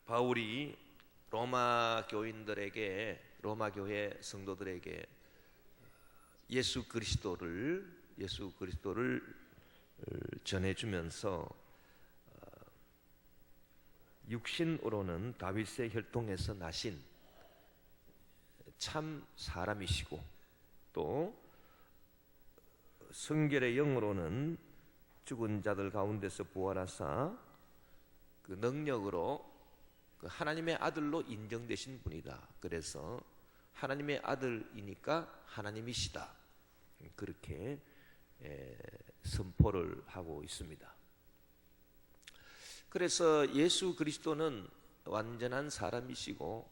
바울이 로마 교인들에게, 로마 교회 성도들에게 예수 그리스도를 전해주면서 육신으로는 다윗의 혈통에서 나신 참 사람이시고, 또 성결의 영으로는 죽은 자들 가운데서 부활하사 그 능력으로 그 하나님의 아들로 인정되신 분이다. 그래서 하나님의 아들이니까 하나님이시다, 그렇게 선포를 하고 있습니다. 그래서 예수 그리스도는 완전한 사람이시고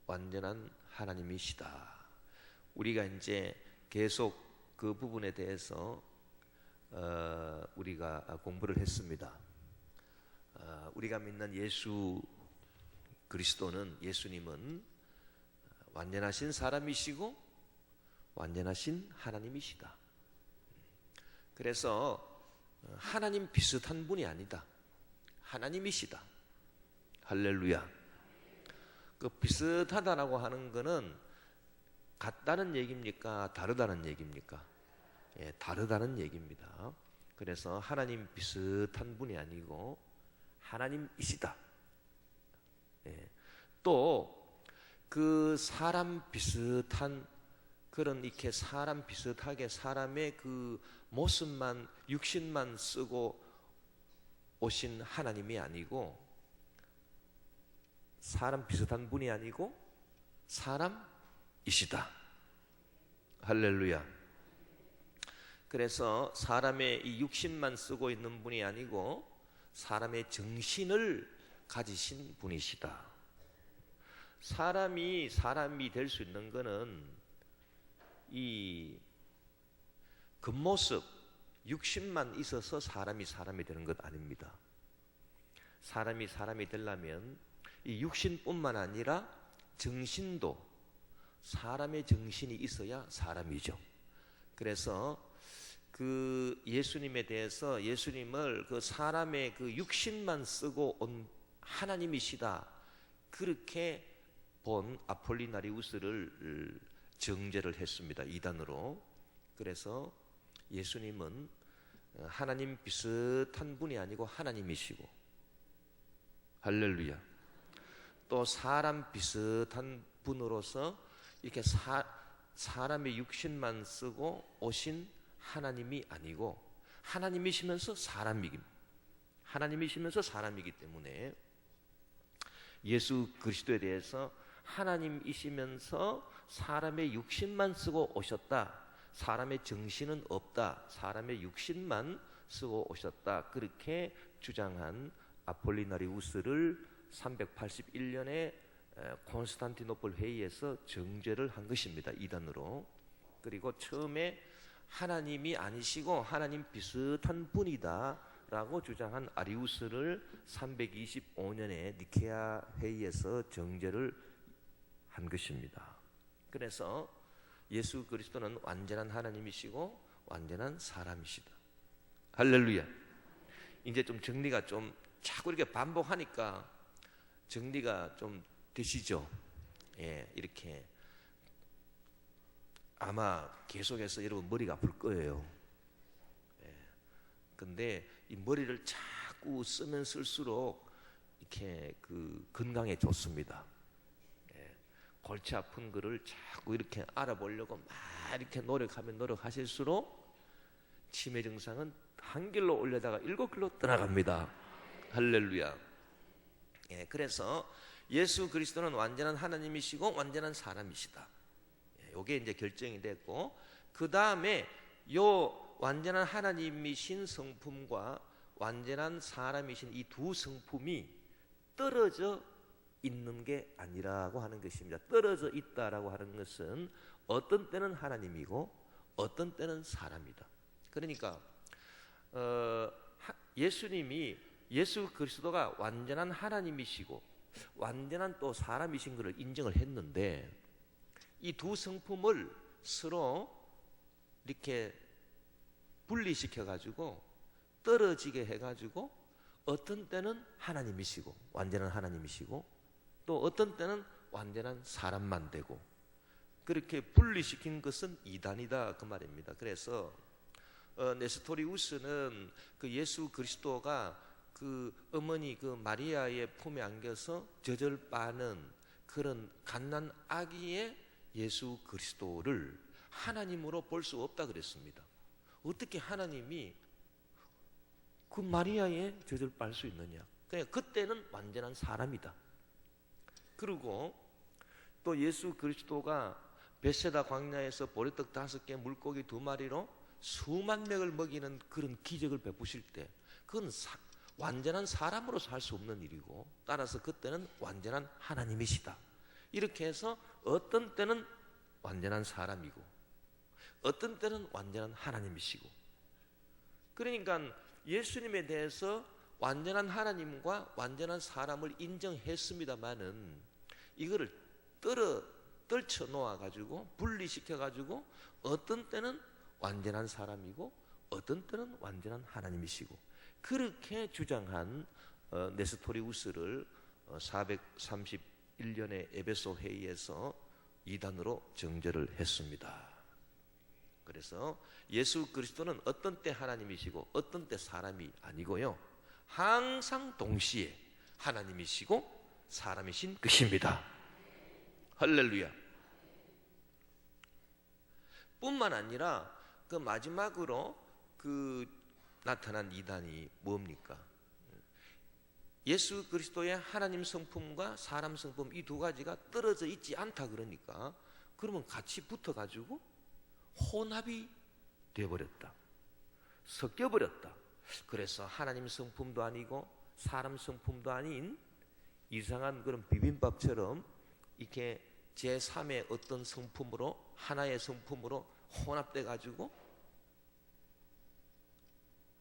완전한 하나님이시다. 우리가 이제 계속 그 부분에 대해서 우리가 공부를 했습니다. 우리가 믿는 예수 그리스도는, 예수님은 완전하신 사람이시고 완전하신 하나님이시다. 그래서 하나님 비슷한 분이 아니다, 하나님이시다. 할렐루야. 그 비슷하다라고 하는 거는 같다는 얘기입니까? 다르다는 얘기입니까? 예, 다르다는 얘기입니다. 그래서 하나님 비슷한 분이 아니고 하나님이시다. 예, 또 그 사람 비슷한, 그런 이렇게 사람 비슷하게 사람의 그 모습만, 육신만 쓰고 오신 하나님이 아니고, 사람 비슷한 분이 아니고 사람이시다. 할렐루야. 그래서 사람의 이 육신만 쓰고 있는 분이 아니고 사람의 정신을 가지신 분이시다. 사람이 될 수 있는 것은 이 겉모습, 육신만 있어서 사람이 되는 것 아닙니다. 사람이 되려면 이 육신뿐만 아니라 정신도, 사람의 정신이 있어야 사람이죠. 그래서 그 예수님에 대해서, 예수님을 그 사람의 그 육신만 쓰고 온 하나님이시다, 그렇게 본 아폴리나리우스를 정죄를 했습니다, 이단으로. 그래서 예수님은 하나님 비슷한 분이 아니고 하나님이시고, 할렐루야. 또 사람 비슷한 분으로서 이렇게 사람의 육신만 쓰고 오신 하나님이 아니고 하나님이시면서 사람이기 때문에 예수 그리스도에 대해서 하나님이시면서 사람의 육신만 쓰고 오셨다, 사람의 정신은 없다, 사람의 육신만 쓰고 오셨다, 그렇게 주장한 아폴리나리우스를 381년에 콘스탄티노플 회의에서 정죄를 한 것입니다, 이단으로. 그리고 처음에 하나님이 아니시고 하나님 비슷한 분이다 라고 주장한 아리우스를 325년에 니케아 회의에서 정죄를 한 것입니다. 그래서 예수 그리스도는 완전한 하나님이시고 완전한 사람이시다. 할렐루야. 이제 좀 정리가, 좀 자꾸 이렇게 반복하니까 정리가 좀 되시죠? 예, 이렇게 아마 계속해서 여러분 머리가 아플 거예요. 예, 근데 이 머리를 자꾸 쓰면 쓸수록 이렇게 그 건강에 좋습니다. 예, 골치 아픈 거를 자꾸 이렇게 알아보려고 막 이렇게 노력하실수록 치매 증상은 한 길로 올려다가 7길로 떠나갑니다. 할렐루야. 예, 그래서 예수 그리스도는 완전한 하나님이시고 완전한 사람이시다. 이게 이제 결정이 됐고, 그 다음에 요 완전한 하나님이신 성품과 완전한 사람이신 이 두 성품이 떨어져 있는 게 아니라고 하는 것입니다. 떨어져 있다라고 하는 것은 어떤 때는 하나님이고 어떤 때는 사람이다. 그러니까 예수 그리스도가 완전한 하나님이시고 완전한 또 사람이신 것을 인정을 했는데, 이 두 성품을 서로 이렇게 분리시켜 가지고 떨어지게 해 가지고 어떤 때는 하나님이시고 완전한 하나님이시고 또 어떤 때는 완전한 사람만 되고, 그렇게 분리시킨 것은 이단이다 그 말입니다. 그래서 네스토리우스는 그 예수 그리스도가 그 어머니 그 마리아의 품에 안겨서 젖을 빠는 그런 갓난 아기의 예수 그리스도를 하나님으로 볼 수 없다 그랬습니다. 어떻게 하나님이 그 마리아의 젖을 빨 수 있느냐? 그러니까 그때는 완전한 사람이다. 그리고 또 예수 그리스도가 벳세다 광야에서 보리떡 5개 물고기 2마리로 수만 명을 먹이는 그런 기적을 베푸실 때 그건 완전한 사람으로서 할 수 없는 일이고, 따라서 그때는 완전한 하나님이시다. 이렇게 해서 어떤 때는 완전한 사람이고 어떤 때는 완전한 하나님이시고, 그러니까 예수님에 대해서 완전한 하나님과 완전한 사람을 인정했습니다마는 이거를 떨쳐 놓아 가지고 분리시켜 가지고 어떤 때는 완전한 사람이고 어떤 때는 완전한 하나님이시고, 그렇게 주장한 네스토리우스를 431년의 에베소 회의에서 이단으로 정죄를 했습니다. 그래서 예수 그리스도는 어떤 때 하나님이시고 어떤 때 사람이 아니고요, 항상 동시에 하나님이시고 사람이신 것입니다. 할렐루야. 뿐만 아니라 그 마지막으로 그 나타난 이단이 뭡니까? 예수 그리스도의 하나님 성품과 사람 성품 이 두 가지가 떨어져 있지 않다 그러니까, 그러면 같이 붙어가지고 혼합이 되어버렸다, 섞여버렸다. 그래서 하나님 성품도 아니고 사람 성품도 아닌 이상한 그런 비빔밥처럼 이렇게 제3의 어떤 성품으로, 하나의 성품으로 혼합돼 가지고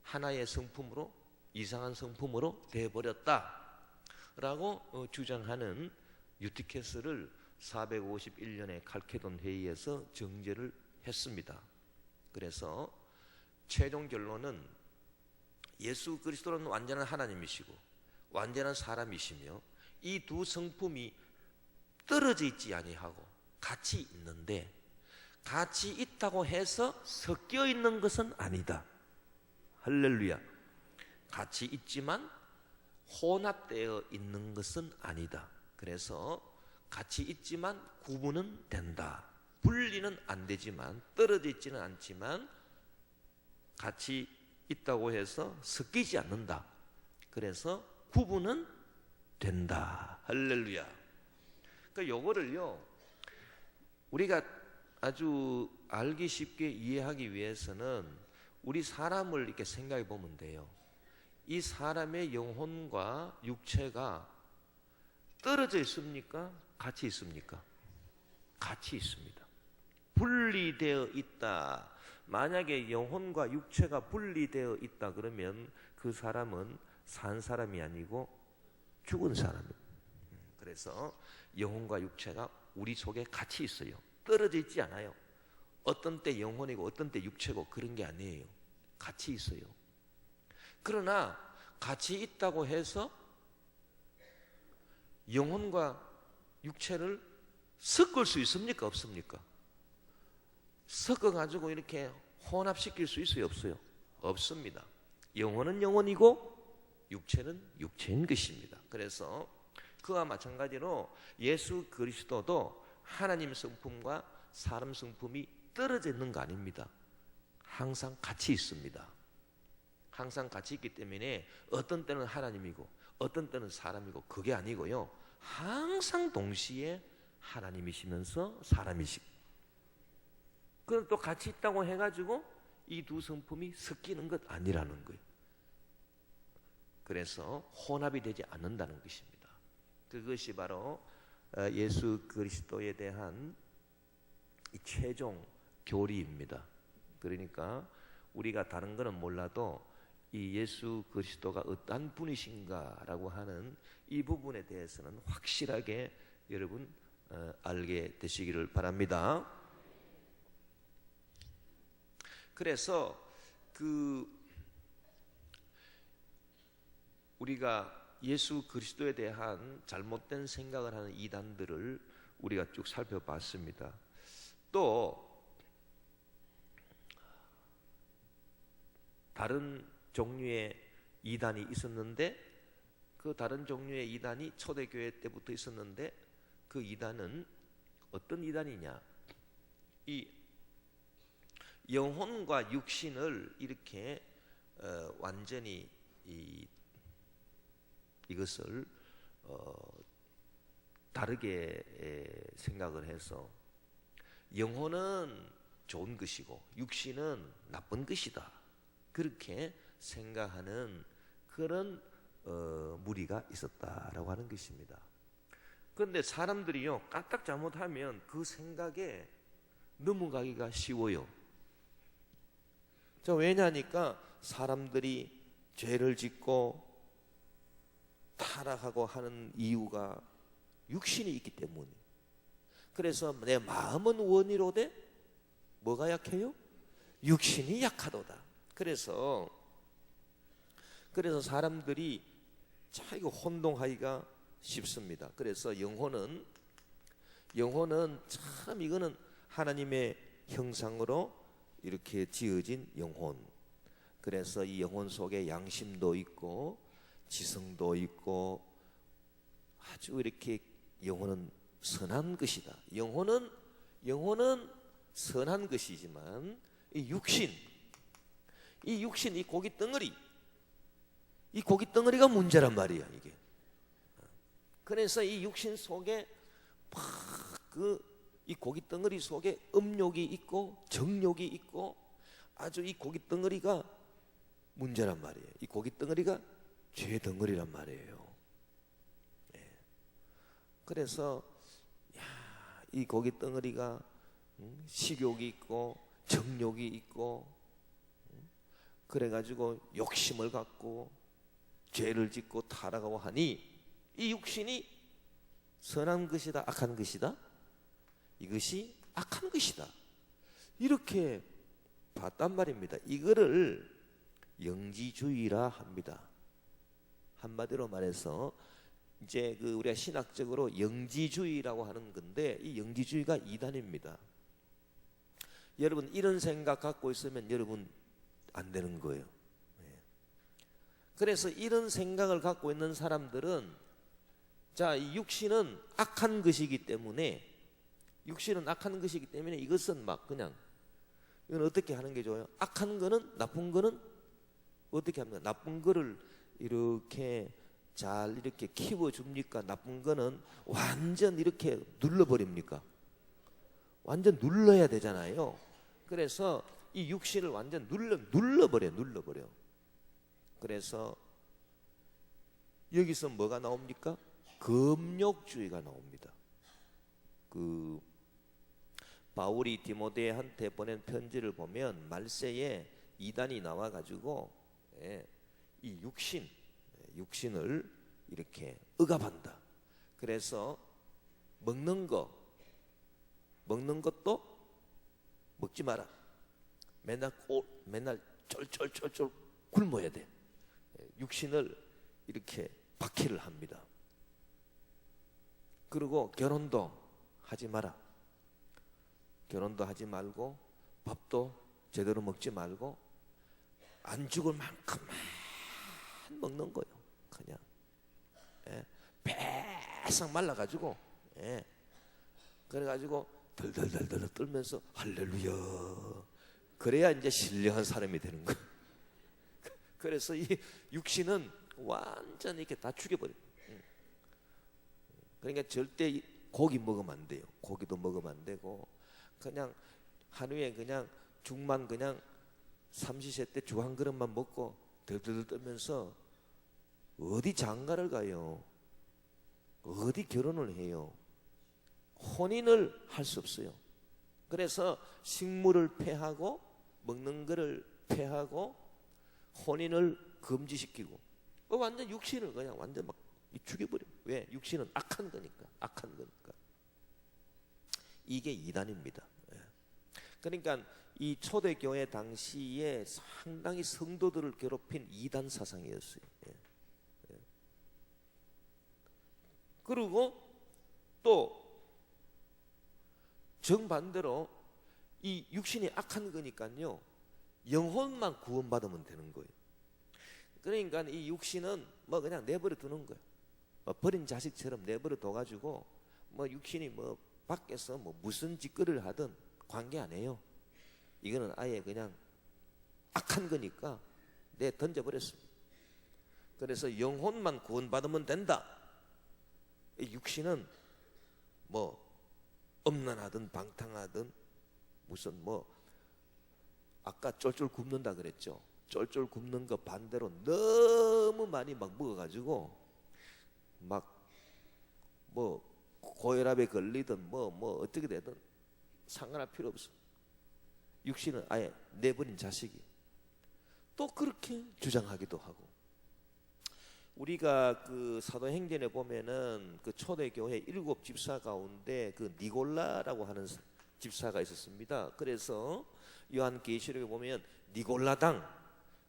하나의 성품으로, 이상한 성품으로 되어버렸다라고 주장하는 유티케스를 451년의 칼케돈 회의에서 정죄를 했습니다. 그래서 최종 결론은 예수 그리스도는 완전한 하나님이시고 완전한 사람이시며 이 두 성품이 떨어져 있지 아니하고 같이 있는데, 같이 있다고 해서 섞여 있는 것은 아니다. 할렐루야. 같이 있지만 혼합되어 있는 것은 아니다. 그래서 같이 있지만 구분은 된다. 분리는 안 되지만, 떨어져 있지는 않지만 같이 있다고 해서 섞이지 않는다. 그래서 구분은 된다. 할렐루야. 그러니까 요거를요, 우리가 아주 알기 쉽게 이해하기 위해서는 우리 사람을 이렇게 생각해 보면 돼요. 이 사람의 영혼과 육체가 떨어져 있습니까? 같이 있습니까? 같이 있습니다. 분리되어 있다. 만약에 영혼과 육체가 분리되어 있다 그러면 그 사람은 산 사람이 아니고 죽은 사람입니다. 그래서 영혼과 육체가 우리 속에 같이 있어요. 떨어져 있지 않아요. 어떤 때 영혼이고 어떤 때 육체고 그런 게 아니에요. 같이 있어요. 그러나 같이 있다고 해서 영혼과 육체를 섞을 수 있습니까? 없습니까? 섞어가지고 이렇게 혼합시킬 수 있어요? 없어요? 없습니다. 영혼은 영혼이고 육체는 육체인 것입니다. 그래서 그와 마찬가지로 예수 그리스도도 하나님 성품과 사람 성품이 떨어져 있는 거 아닙니다. 항상 같이 있습니다. 항상 같이 있기 때문에 어떤 때는 하나님이고 어떤 때는 사람이고 그게 아니고요, 항상 동시에 하나님이시면서 사람이시고, 그럼 또 같이 있다고 해가지고 이 두 성품이 섞이는 것 아니라는 거예요. 그래서 혼합이 되지 않는다는 것입니다. 그것이 바로 예수 그리스도에 대한 이 최종 교리입니다. 그러니까 우리가 다른 거는 몰라도 이 예수 그리스도가 어떠한 분이신가라고 하는 이 부분에 대해서는 확실하게 여러분 알게 되시기를 바랍니다. 그래서 우리가 예수 그리스도에 대한 잘못된 생각을 하는 이단들을 우리가 쭉 살펴봤습니다. 또 다른 종류의 이단이 있었는데, 그 다른 종류의 이단이 초대교회 때부터 있었는데, 그 이단은 어떤 이단이냐? 이 영혼과 육신을 이렇게 완전히 이것을 다르게 생각을 해서 영혼은 좋은 것이고 육신은 나쁜 것이다, 그렇게 생각하는 그런 무리가 있었다라고 하는 것입니다. 그런데 사람들이요, 까딱 잘못하면 그 생각에 넘어가기가 쉬워요. 왜냐니까 사람들이 죄를 짓고 타락하고 하는 이유가 육신이 있기 때문에. 그래서 내 마음은 원이로되 뭐가 약해요? 육신이 약하도다. 그래서 사람들이 이거 혼동하기가 쉽습니다. 그래서 영혼은 참 이거는 하나님의 형상으로 이렇게 지어진 영혼. 그래서 이 영혼 속에 양심도 있고 지성도 있고 아주 이렇게 영혼은 선한 것이다. 영혼은 선한 것이지만 이 육신, 이 고기 덩어리가 문제란 말이야, 이게. 그래서 이 육신 속에 이 고기 덩어리 속에 음욕이 있고 정욕이 있고 아주 이 고기 덩어리가 문제란 말이에요. 이 고기 덩어리가 죄 덩어리란 말이에요. 그래서 이 고기 덩어리가 식욕이 있고 정욕이 있고 그래가지고 욕심을 갖고 죄를 짓고 타락하고 하니 이 육신이 선한 것이다, 악한 것이다? 이것이 악한 것이다, 이렇게 봤단 말입니다. 이거를 영지주의라 합니다. 한마디로 말해서 이제 우리가 신학적으로 영지주의라고 하는 건데, 이 영지주의가 이단입니다. 여러분 이런 생각 갖고 있으면 여러분 안 되는 거예요. 그래서 이런 생각을 갖고 있는 사람들은 이 육신은 악한 것이기 때문에 이것은 막 그냥 이건 어떻게 하는 게 좋아요? 악한 거는, 나쁜 거는 어떻게 합니까? 나쁜 거를 이렇게 잘 이렇게 키워줍니까? 나쁜 거는 완전 이렇게 눌러버립니까? 완전 눌러야 되잖아요. 그래서 이 육신을 완전 눌러버려. 그래서 여기서 뭐가 나옵니까? 금욕주의가 나옵니다. 바울이 디모데한테 보낸 편지를 보면 말세에 이단이 나와가지고 이 육신을 이렇게 억압한다. 그래서 먹는 것도 먹지 마라. 맨날 쫄쫄쫄쫄 굶어야 돼. 육신을 이렇게 박해를 합니다. 그리고 결혼도 하지 마라. 결혼도 하지 말고 밥도 제대로 먹지 말고 안 죽을 만큼만 먹는 거예요. 그냥 배싹 말라가지고 그래가지고 덜덜덜덜 떨면서 할렐루야, 그래야 이제 신령한 사람이 되는 거예요. 그래서 이 육신은 완전히 이렇게 다 죽여버려요. 그러니까 절대 고기 먹으면 안 돼요. 고기도 먹으면 안 되고 그냥 하루에 그냥 죽만 그냥 삼시세 때 죽 한 그릇만 먹고 덜덜덜 떨면서 어디 장가를 가요? 어디 결혼을 해요? 혼인을 할 수 없어요. 그래서 식물을 폐하고 먹는 거를 폐하고 혼인을 금지시키고 완전 육신을 그냥 완전 막 죽여버려. 왜? 육신은 악한 거니까. 이게 이단입니다. 그러니까 이 초대교회 당시에 상당히 성도들을 괴롭힌 이단 사상이었어요. 그리고 또 정반대로 이 육신이 악한 거니까요, 영혼만 구원받으면 되는 거예요. 그러니까 이 육신은 뭐 그냥 내버려 두는 거예요. 뭐 버린 자식처럼 내버려 둬가지고 뭐 육신이 뭐 밖에서 뭐 무슨 짓거리를 하든 관계 안 해요. 이거는 아예 그냥 악한 거니까 내 던져버렸습니다. 그래서 영혼만 구원받으면 된다. 이 육신은 뭐 엄난하든 방탕하든 무슨 뭐 아까 쫄쫄 굶는다 그랬죠. 쫄쫄 굶는 거 반대로 너무 많이 막 먹어가지고 막 뭐 고혈압에 걸리든 뭐 어떻게 되든 상관할 필요 없어. 육신은 아예 내버린 자식이. 또 그렇게 주장하기도 하고. 우리가 그 사도행전에 보면은 그 초대교회 7 집사 가운데 그 니골라라고 하는 집사가 있었습니다. 그래서 요한계시록에 보면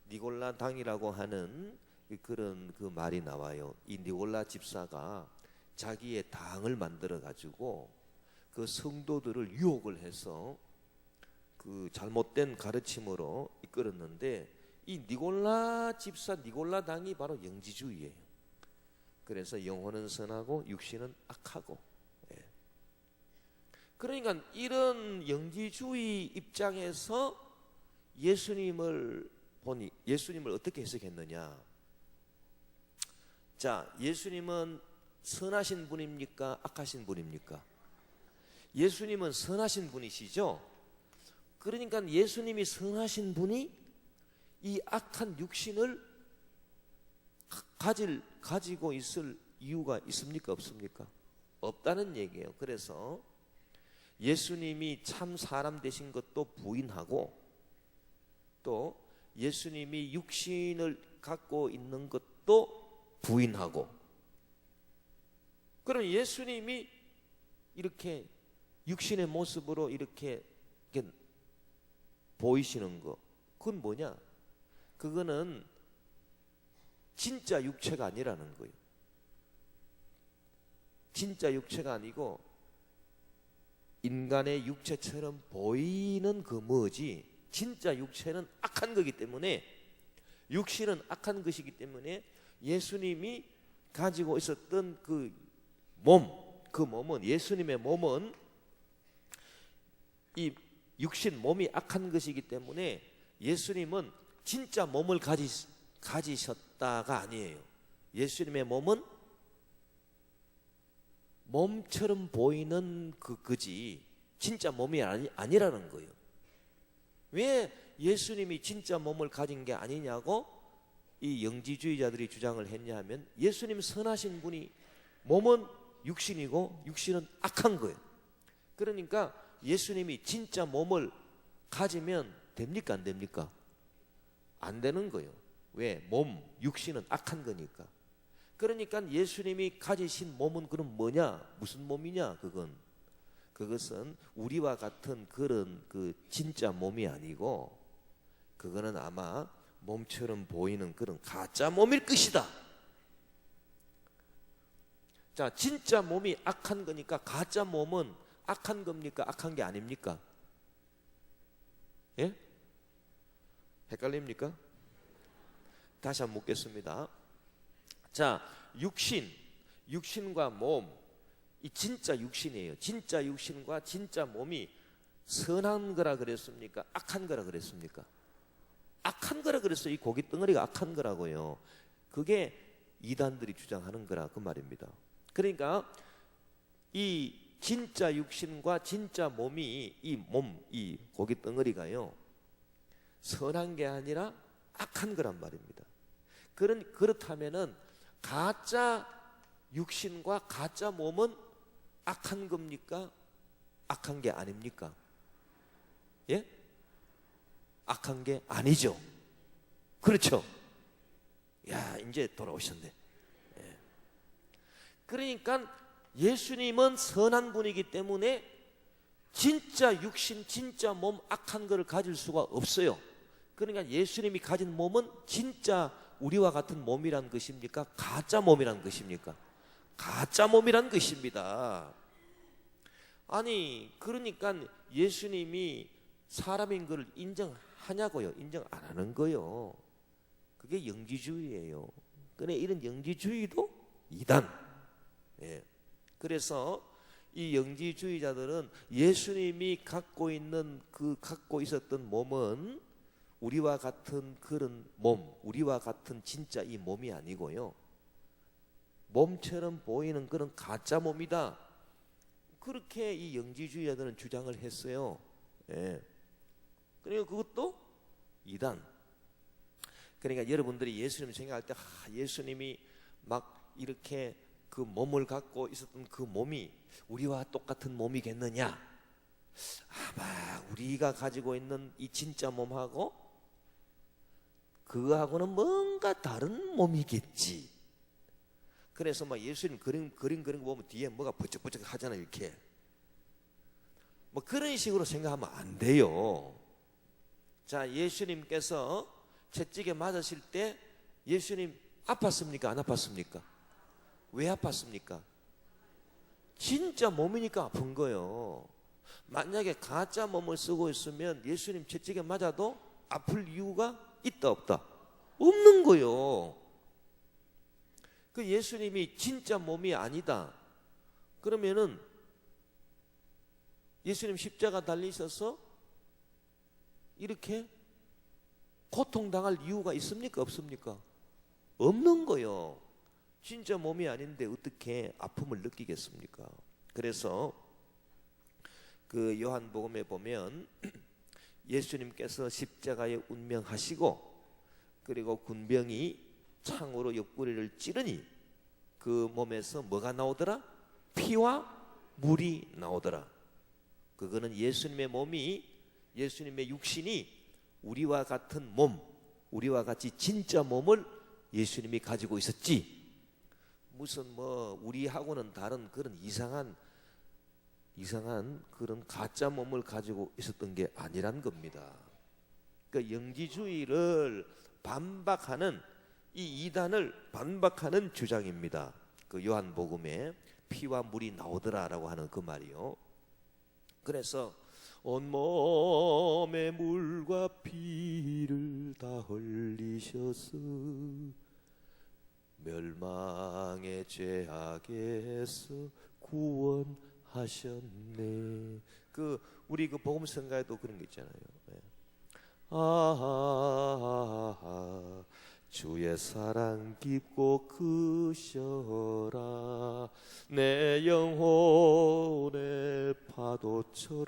니골라당이라고 하는 그런 그 말이 나와요. 이 니골라 집사가 자기의 당을 만들어 가지고 그 성도들을 유혹을 해서 그 잘못된 가르침으로 이끌었는데, 이 니골라 집사 니골라당이 바로 영지주의예요. 그래서 영혼은 선하고 육신은 악하고. 예. 그러니까 이런 영지주의 입장에서 예수님을 보니 예수님을 어떻게 해석했느냐? 자, 예수님은 선하신 분입니까? 악하신 분입니까? 예수님은 선하신 분이시죠? 그러니까 예수님이 선하신 분이 이 악한 육신을 가지고 있을 이유가 있습니까? 없습니까? 없다는 얘기예요. 그래서 예수님이 참 사람 되신 것도 부인하고, 또 예수님이 육신을 갖고 있는 것도 부인하고, 그럼 예수님이 이렇게 육신의 모습으로 이렇게 보이시는 거, 그건 뭐냐? 그거는 진짜 육체가 아니라는 거예요. 진짜 육체가 아니고 인간의 육체처럼 보이는 그 뭐지, 진짜 육체는 악한 거기 때문에, 육신은 악한 것이기 때문에 예수님이 가지고 있었던 그 몸은, 예수님의 몸은 이 육신 몸이 악한 것이기 때문에 예수님은 진짜 몸을 가지셨다가 아니에요. 예수님의 몸은 몸처럼 보이는 그거지 진짜 몸이 아니라는 거예요. 왜 예수님이 진짜 몸을 가진 게 아니냐고 이 영지주의자들이 주장을 했냐 하면, 예수님 선하신 분이 몸은 육신이고 육신은 악한 거예요. 그러니까 예수님이 진짜 몸을 가지면 됩니까? 안 됩니까? 안 되는 거예요. 왜? 육신은 악한 거니까. 그러니까 예수님이 가지신 몸은 그럼 뭐냐? 무슨 몸이냐? 그것은 우리와 같은 그런 그 진짜 몸이 아니고, 그거는 아마 몸처럼 보이는 그런 가짜 몸일 것이다. 자, 진짜 몸이 악한 거니까 가짜 몸은 악한 겁니까? 악한 게 아닙니까? 예? 헷갈립니까? 다시 한번 묻겠습니다. 자, 육신과 몸, 이 진짜 육신이에요. 진짜 육신과 진짜 몸이 선한 거라 그랬습니까? 악한 거라 그랬습니까? 악한 거라 그랬어요. 이 고기 덩어리가 악한 거라고요. 그게 이단들이 주장하는 거라 그 말입니다. 그러니까 이 진짜 육신과 진짜 몸이, 이 고기 덩어리가요, 선한 게 아니라 악한 거란 말입니다. 그렇다면은 가짜 육신과 가짜 몸은 악한 겁니까? 악한 게 아닙니까? 예? 악한 게 아니죠. 그렇죠? 야, 이제 돌아오셨네. 예. 그러니까 예수님은 선한 분이기 때문에 진짜 육신, 진짜 몸 악한 거를 가질 수가 없어요. 그러니까 예수님이 가진 몸은 진짜 우리와 같은 몸이란 것입니까? 가짜 몸이란 것입니까? 가짜 몸이란 것입니다. 아니 그러니까 예수님이 사람인 것을 인정하냐고요? 인정 안 하는 거요. 그게 영지주의예요. 그래 이런 영지주의도 이단. 예. 그래서 이 영지주의자들은 예수님이 갖고 있었던 몸은 우리와 같은 그런 몸, 우리와 같은 진짜 이 몸이 아니고요. 몸처럼 보이는 그런 가짜 몸이다. 그렇게 이 영지주의자들은 주장을 했어요. 예. 그러니까 그것도 이단. 그러니까 여러분들이 예수님 생각할 때 예수님이 막 이렇게 그 몸을 갖고 있었던 그 몸이 우리와 똑같은 몸이겠느냐? 아마 우리가 가지고 있는 이 진짜 몸하고 그거하고는 뭔가 다른 몸이겠지. 그래서 막 예수님 그림 그린 거 보면 뒤에 뭐가 버쩍버쩍 하잖아요. 이렇게 뭐 그런 식으로 생각하면 안 돼요. 자, 예수님께서 채찍에 맞으실 때 예수님 아팠습니까? 안 아팠습니까? 왜 아팠습니까? 진짜 몸이니까 아픈 거예요. 만약에 가짜 몸을 쓰고 있으면 예수님 채찍에 맞아도 아플 이유가 있다 없다? 없는 거예요. 그 예수님이 진짜 몸이 아니다. 그러면은 예수님 십자가 달리셔서 이렇게 고통당할 이유가 있습니까? 없습니까? 없는 거예요. 진짜 몸이 아닌데 어떻게 아픔을 느끼겠습니까? 그래서 그 요한복음에 보면 예수님께서 십자가에 운명하시고 그리고 군병이 창으로 옆구리를 찌르니 그 몸에서 뭐가 나오더라? 피와 물이 나오더라. 그거는 예수님의 몸이, 예수님의 육신이 우리와 같은 몸, 우리와 같이 진짜 몸을 예수님이 가지고 있었지. 무슨 뭐 우리하고는 다른 그런 이상한 그런 가짜 몸을 가지고 있었던 게 아니란 겁니다. 그 영지주의를 반박하는 이 이단을 반박하는 주장입니다. 그 요한복음에 피와 물이 나오더라라고 하는 그 말이요. 그래서 온몸에 물과 피를 다 흘리셔서 멸망의 죄악에서 구원하셨네. 그 우리 그 복음성가에도 그런 게 있잖아요. 주의 사랑 깊고 크셔라 내 영혼의 파도처럼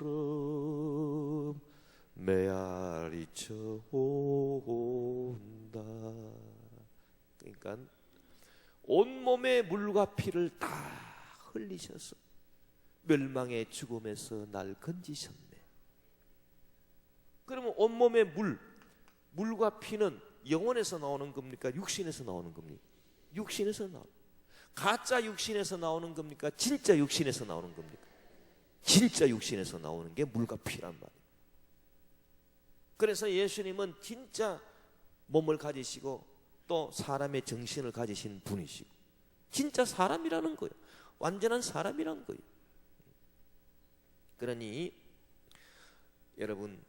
메아리쳐 온다. 그러니까 온몸에 물과 피를 다 흘리셔서 멸망의 죽음에서 날 건지셨네. 그러면 온몸의 물과 피는 영혼에서 나오는 겁니까? 육신에서 나오는 겁니까? 육신에서 나오는. 가짜 육신에서 나오는 겁니까? 진짜 육신에서 나오는 겁니까? 진짜 육신에서 나오는 게 물과 피란 말이에요. 그래서 예수님은 진짜 몸을 가지시고 또 사람의 정신을 가지신 분이시고 진짜 사람이라는 거예요. 완전한 사람이라는 거예요. 그러니 여러분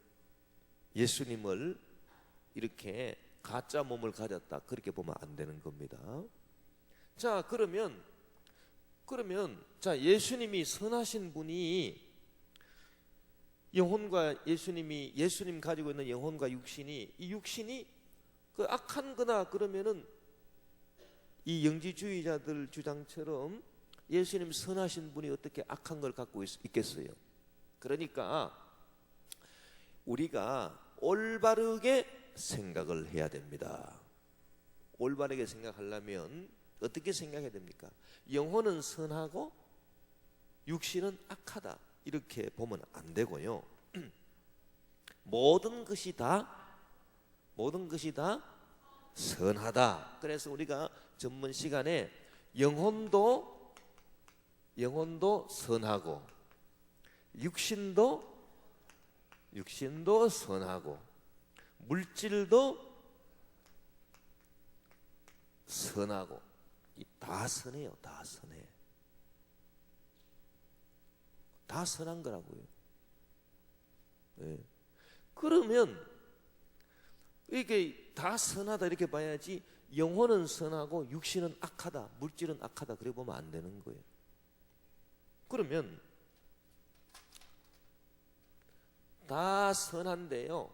예수님을 이렇게 가짜 몸을 가졌다 그렇게 보면 안 되는 겁니다. 자, 그러면 자, 예수님이 선하신 분이 영혼과 예수님 가지고 있는 영혼과 육신이 이 육신이 그 악한 거나 그러면은 이 영지주의자들 주장처럼 예수님 선하신 분이 어떻게 악한 걸 갖고 있겠어요? 그러니까 우리가 올바르게 생각을 해야 됩니다. 올바르게 생각하려면 어떻게 생각해야 됩니까? 영혼은 선하고 육신은 악하다 이렇게 보면 안 되고요. 모든 것이 다 선하다. 그래서 우리가 전문 시간에 영혼도 선하고 육신도 선하고 물질도 선하고 다 선해요. 다 선해. 다 선한 거라고요. 예. 그러면 이게 다 선하다 이렇게 봐야지, 영혼은 선하고 육신은 악하다, 물질은 악하다 그래 보면 안 되는 거예요. 그러면 다 선한데요,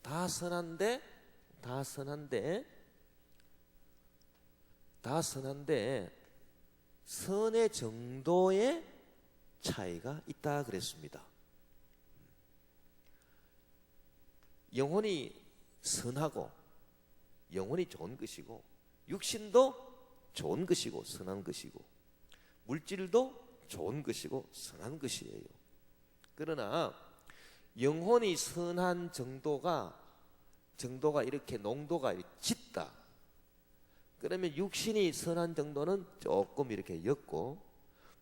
다 선한데 선의 정도의 차이가 있다 그랬습니다. 영혼이 선하고 영혼이 좋은 것이고, 육신도 좋은 것이고 선한 것이고, 물질도 좋은 것이고 선한 것이에요. 그러나 영혼이 선한 정도가 이렇게 농도가 짙다. 그러면 육신이 선한 정도는 조금 이렇게 옅고,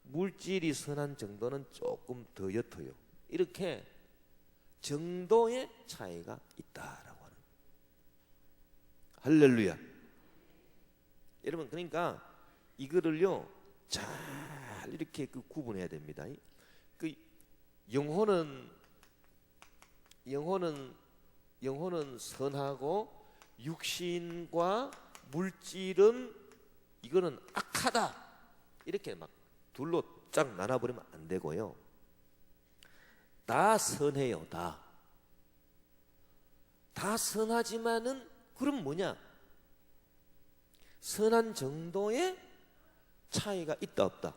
물질이 선한 정도는 조금 더 옅어요. 이렇게 정도의 차이가 있다라고 하는. 할렐루야. 여러분, 그러니까 이거를요 잘 이렇게 구분해야 됩니다. 그 영혼은 선하고 육신과 물질은 이거는 악하다, 이렇게 막 둘로 쫙 나눠버리면 안 되고요. 다 선해요. 다 선하지만은 그럼 뭐냐? 선한 정도의 차이가 있다 없다?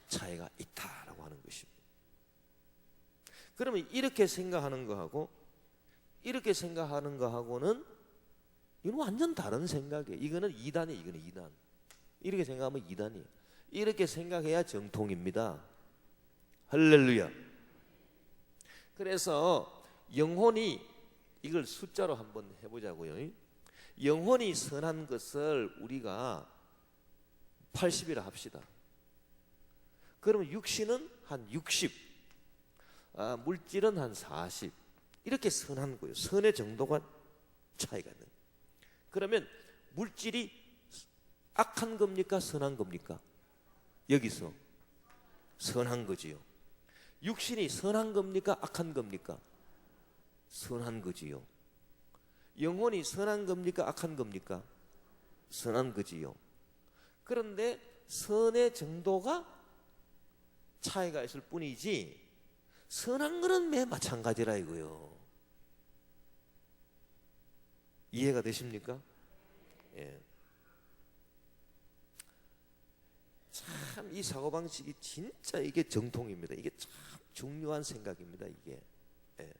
차이가 있다라고 하는 것입니다. 그러면 이렇게 생각하는 거하고 이렇게 생각하는 거하고는 이건 완전 다른 생각이에요. 이거는 2단이에요. 이거는 2단. 이렇게 생각하면 2단이에요. 이렇게 생각해야 정통입니다. 할렐루야. 그래서 영혼이, 이걸 숫자로 한번 해보자고요. 영혼이 선한 것을 우리가 80이라 합시다. 그러면 육신은 한 60, 물질은 한 40, 이렇게 선한 거예요. 선의 정도가 차이가 있는. 그러면 물질이 악한 겁니까? 선한 겁니까? 여기서 선한 거지요. 육신이 선한 겁니까? 악한 겁니까? 선한 거지요. 영혼이 선한 겁니까? 악한 겁니까? 선한 거지요. 그런데 선의 정도가 차이가 있을 뿐이지 선한 거는 매 마찬가지라 이거요. 이해가 되십니까? 예. 참 이 사고방식이 진짜 이게 정통입니다. 이게 참 중요한 생각입니다. 이게. 예.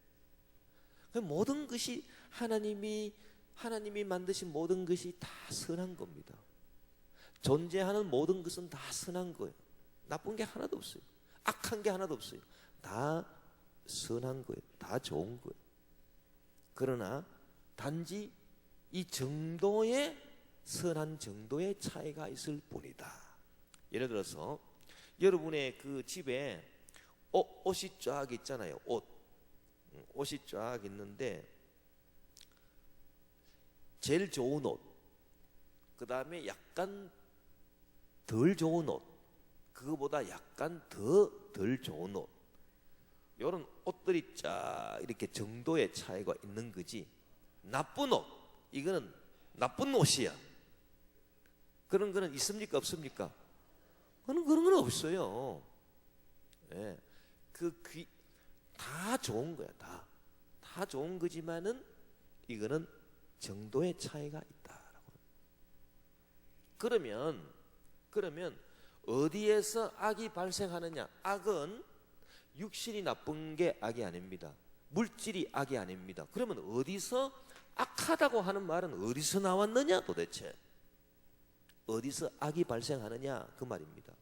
모든 것이 하나님이 만드신 모든 것이 다 선한 겁니다. 존재하는 모든 것은 다 선한 거예요. 나쁜 게 하나도 없어요. 악한 게 하나도 없어요. 다 선한 거예요. 다 좋은 거예요. 그러나 단지 이 정도의, 선한 정도의 차이가 있을 뿐이다. 예를 들어서 여러분의 그 집에 옷이 쫙 있잖아요. 옷이 쫙 있는데 제일 좋은 옷, 그 다음에 약간 덜 좋은 옷, 그거보다 약간 덜 좋은 옷, 이런 옷들이 쫙 이렇게 정도의 차이가 있는 거지. 나쁜 옷, 이거는 나쁜 옷이야. 그런 거는 있습니까? 없습니까? 그런 건 없어요. 예. 다 좋은 거야. 다 좋은 거지만은 이거는 정도의 차이가 있다라고. 그러면 어디에서 악이 발생하느냐? 악은 육신이 나쁜 게 악이 아닙니다. 물질이 악이 아닙니다. 그러면 어디서 악하다고 하는 말은 어디서 나왔느냐 도대체? 어디서 악이 발생하느냐 그 말입니다.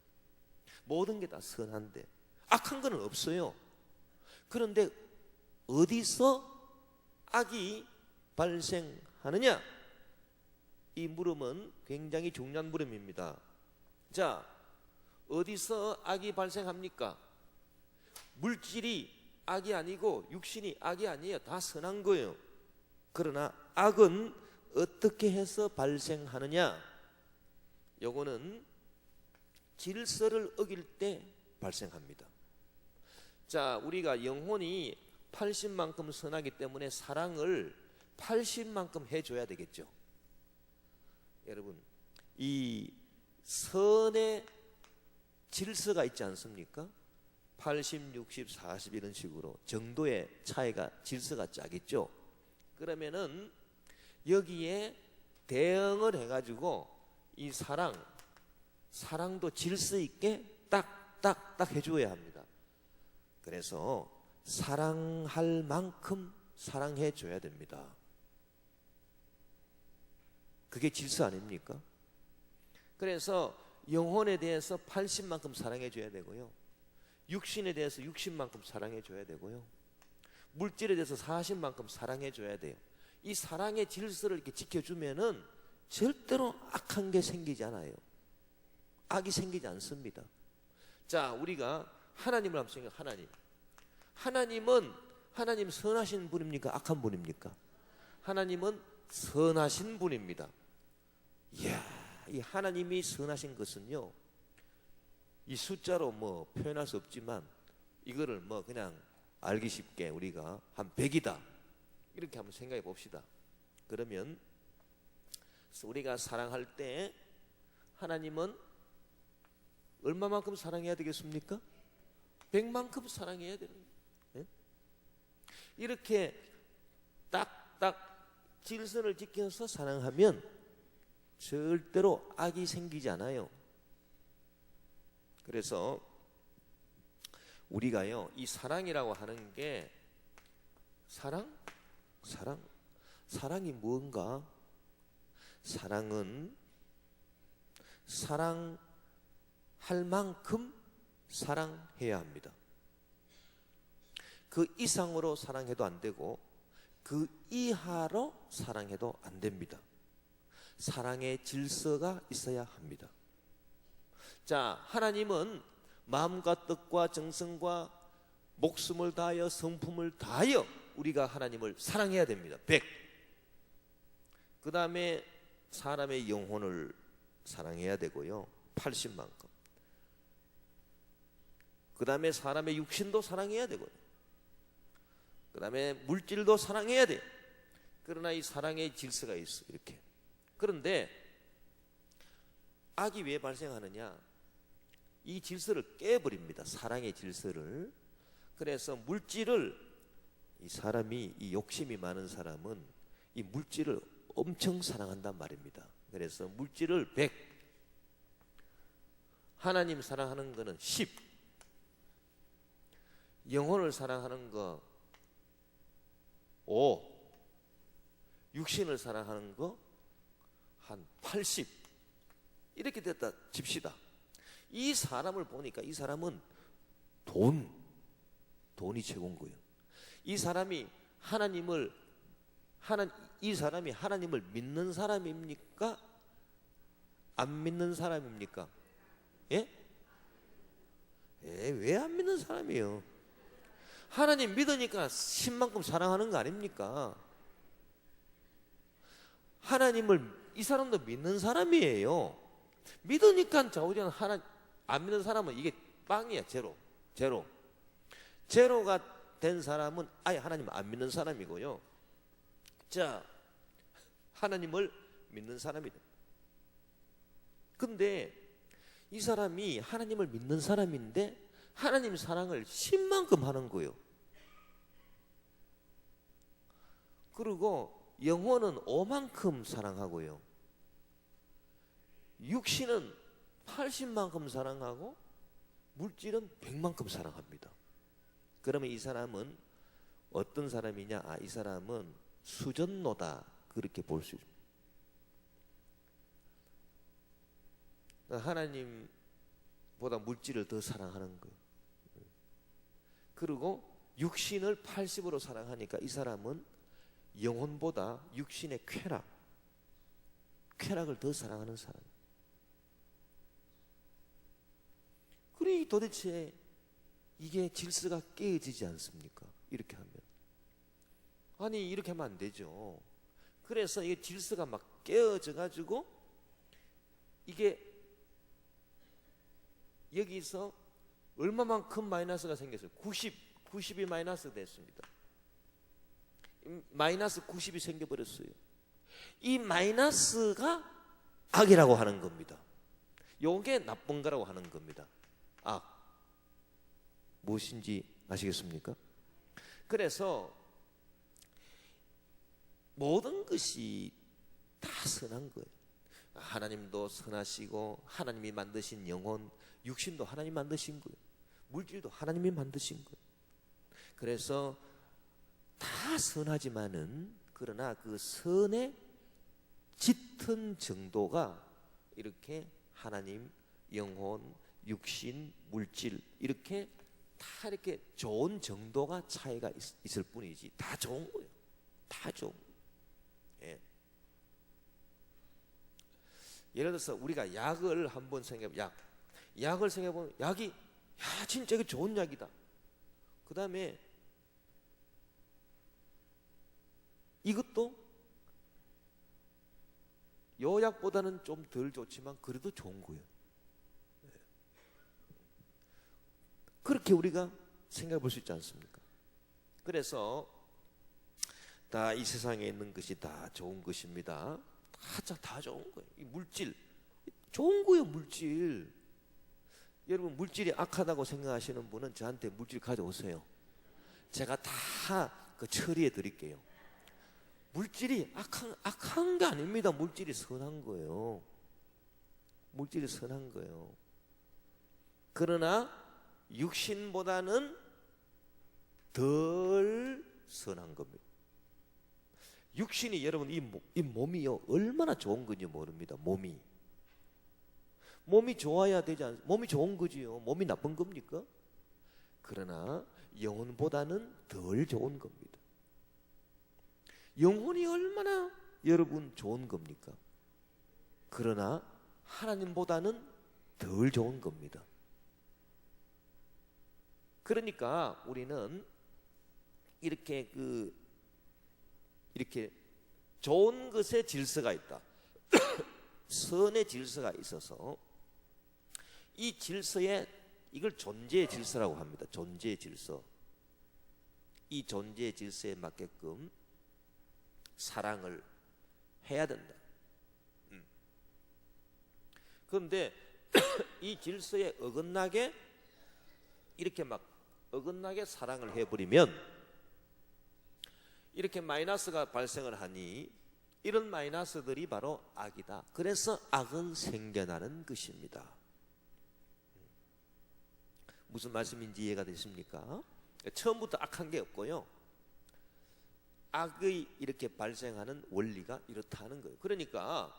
모든 게 다 선한데 악한 건 없어요. 그런데 어디서 악이 발생하느냐? 이 물음은 굉장히 중요한 물음입니다. 자, 어디서 악이 발생합니까? 물질이 악이 아니고 육신이 악이 아니에요. 다 선한 거예요. 그러나 악은 어떻게 해서 발생하느냐? 요거는 질서를 어길 때 발생합니다. 자, 우리가 영혼이 80만큼 선하기 때문에 사랑을 80만큼 해줘야 되겠죠. 여러분, 이 선의 질서가 있지 않습니까? 80, 60, 40 이런 식으로 정도의 차이가 질서가 짜겠죠. 그러면은 여기에 대응을 해가지고 이 사랑도 질서 있게 딱 해줘야 합니다. 그래서 사랑할 만큼 사랑해 줘야 됩니다. 그게 질서 아닙니까? 그래서 영혼에 대해서 80만큼 사랑해 줘야 되고요, 육신에 대해서 60만큼 사랑해 줘야 되고요, 물질에 대해서 40만큼 사랑해 줘야 돼요. 이 사랑의 질서를 이렇게 지켜주면은 절대로 악한 게 생기지 않아요. 악이 생기지 않습니다. 자, 우리가 하나님을 한번 생각해. 하나님 선하신 분입니까? 악한 분입니까? 하나님은 선하신 분입니다. 이야, 이 하나님이 선하신 것은요, 이 숫자로 뭐 표현할 수 없지만 이거를 뭐 그냥 알기 쉽게 우리가 한 100이다 이렇게 한번 생각해 봅시다. 그러면 우리가 사랑할 때 하나님은 얼마만큼 사랑해야 되겠습니까? 100만큼 사랑해야 되는 거예요. 네? 이렇게 딱딱 질서를 지켜서 사랑하면 절대로 악이 생기지 않아요. 그래서 우리가요, 이 사랑이라고 하는 게 사랑이 뭔가? 사랑은 사랑할 만큼 사랑해야 합니다. 그 이상으로 사랑해도 안 되고 그 이하로 사랑해도 안 됩니다. 사랑의 질서가 있어야 합니다. 자, 하나님은 마음과 뜻과 정성과 목숨을 다하여 성품을 다하여 우리가 하나님을 사랑해야 됩니다. 100. 그 다음에 사람의 영혼을 사랑해야 되고요, 80만큼. 그 다음에 사람의 육신도 사랑해야 되고요, 그 다음에 물질도 사랑해야 돼요. 그러나 이 사랑의 질서가 있어, 이렇게. 그런데 악이 왜 발생하느냐? 이 질서를 깨버립니다. 사랑의 질서를. 그래서 물질을, 이 사람이, 이 욕심이 많은 사람은 이 물질을 엄청 사랑한단 말입니다. 그래서 물질을 100, 하나님 사랑하는 거는 10, 영혼을 사랑하는 거 5, 육신을 사랑하는 거 한 80 이렇게 됐다 칩시다. 이 사람을 보니까 이 사람은 돈이 최고인 거예요. 이 사람이 하나님을 믿는 사람입니까? 안 믿는 사람입니까? 예? 왜 안 믿는 사람이에요? 하나님 믿으니까 10만큼 사랑하는 거 아닙니까? 하나님을, 이 사람도 믿는 사람이에요. 믿으니까 좌우지간 안 믿는 사람은 이게 빵이야. 제로가 된 사람은 아예 하나님을 안 믿는 사람이고요. 자, 하나님을 믿는 사람이다. 근데 이 사람이 하나님을 믿는 사람인데 하나님 사랑을 10만큼 하는 거예요. 그리고 영혼은 5만큼 사랑하고요, 육신은 80만큼 사랑하고 물질은 100만큼 사랑합니다. 그러면 이 사람은 어떤 사람이냐? 이 사람은 수전노다, 그렇게 볼 수 있습니다. 하나님보다 물질을 더 사랑하는 거. 그리고 육신을 80으로 사랑하니까 이 사람은 영혼보다 육신의 쾌락을 더 사랑하는 사람. 그래, 도대체 이게 질서가 깨어지지 않습니까? 이렇게 하면. 아니, 이렇게 하면 안 되죠. 그래서 이게 질서가 막 깨어져 가지고 이게 여기서 얼마만큼 마이너스가 생겼어요? 90이 마이너스 됐습니다. 마이너스 90이 생겨버렸어요. 이 마이너스가 악이라고 하는 겁니다. 요게 나쁜 거라고 하는 겁니다. 악. 무엇인지 아시겠습니까? 그래서 모든 것이 다 선한 거예요. 하나님도 선하시고 하나님이 만드신 영혼, 육신도 하나님이 만드신 거예요. 물질도 하나님이 만드신 거예요. 그래서 다 선하지만은 그러나 그 선의 짙은 정도가 이렇게 하나님, 영혼, 육신, 물질 이렇게 다 이렇게 좋은 정도가 차이가 있을 뿐이지 다 좋은 거예요. 다 좋은 거예요. 예. 예를 들어서 우리가 약을 한번 생각해보면 약을 생각해보면 약이 진짜 이거 좋은 약이다. 그 다음에 이것도 요 약보다는 좀 덜 좋지만 그래도 좋은 거예요. 그렇게 우리가 생각해 볼 수 있지 않습니까? 그래서 다 이 세상에 있는 것이 다 좋은 것입니다. 다 좋은 거예요. 이 물질 좋은 거예요. 물질. 여러분 물질이 악하다고 생각하시는 분은 저한테 물질 가져오세요. 제가 다 그 처리해 드릴게요. 물질이 악한 게 아닙니다. 물질이 선한 거예요. 물질이 선한 거예요. 그러나 육신보다는 덜 선한 겁니다. 육신이 여러분 이 몸이요 얼마나 좋은 건지 모릅니다. 몸이 좋아야 되지 않습니까? 몸이 좋은 거지요. 몸이 나쁜 겁니까? 그러나 영혼보다는 덜 좋은 겁니다. 영혼이 얼마나 여러분 좋은 겁니까? 그러나 하나님보다는 덜 좋은 겁니다. 그러니까 우리는 이렇게 좋은 것의 질서가 있다. 선의 질서가 있어서 이 질서에 이걸 존재의 질서라고 합니다. 존재의 질서. 이 존재의 질서에 맞게끔 사랑을 해야 된다. 그런데 이 질서에 어긋나게 이렇게 막 어긋나게 사랑을 해버리면 이렇게 마이너스가 발생을 하니 이런 마이너스들이 바로 악이다. 그래서 악은 생겨나는 것입니다. 무슨 말씀인지 이해가 되십니까? 처음부터 악한 게 없고요. 악의 이렇게 발생하는 원리가 이렇다는 거예요. 그러니까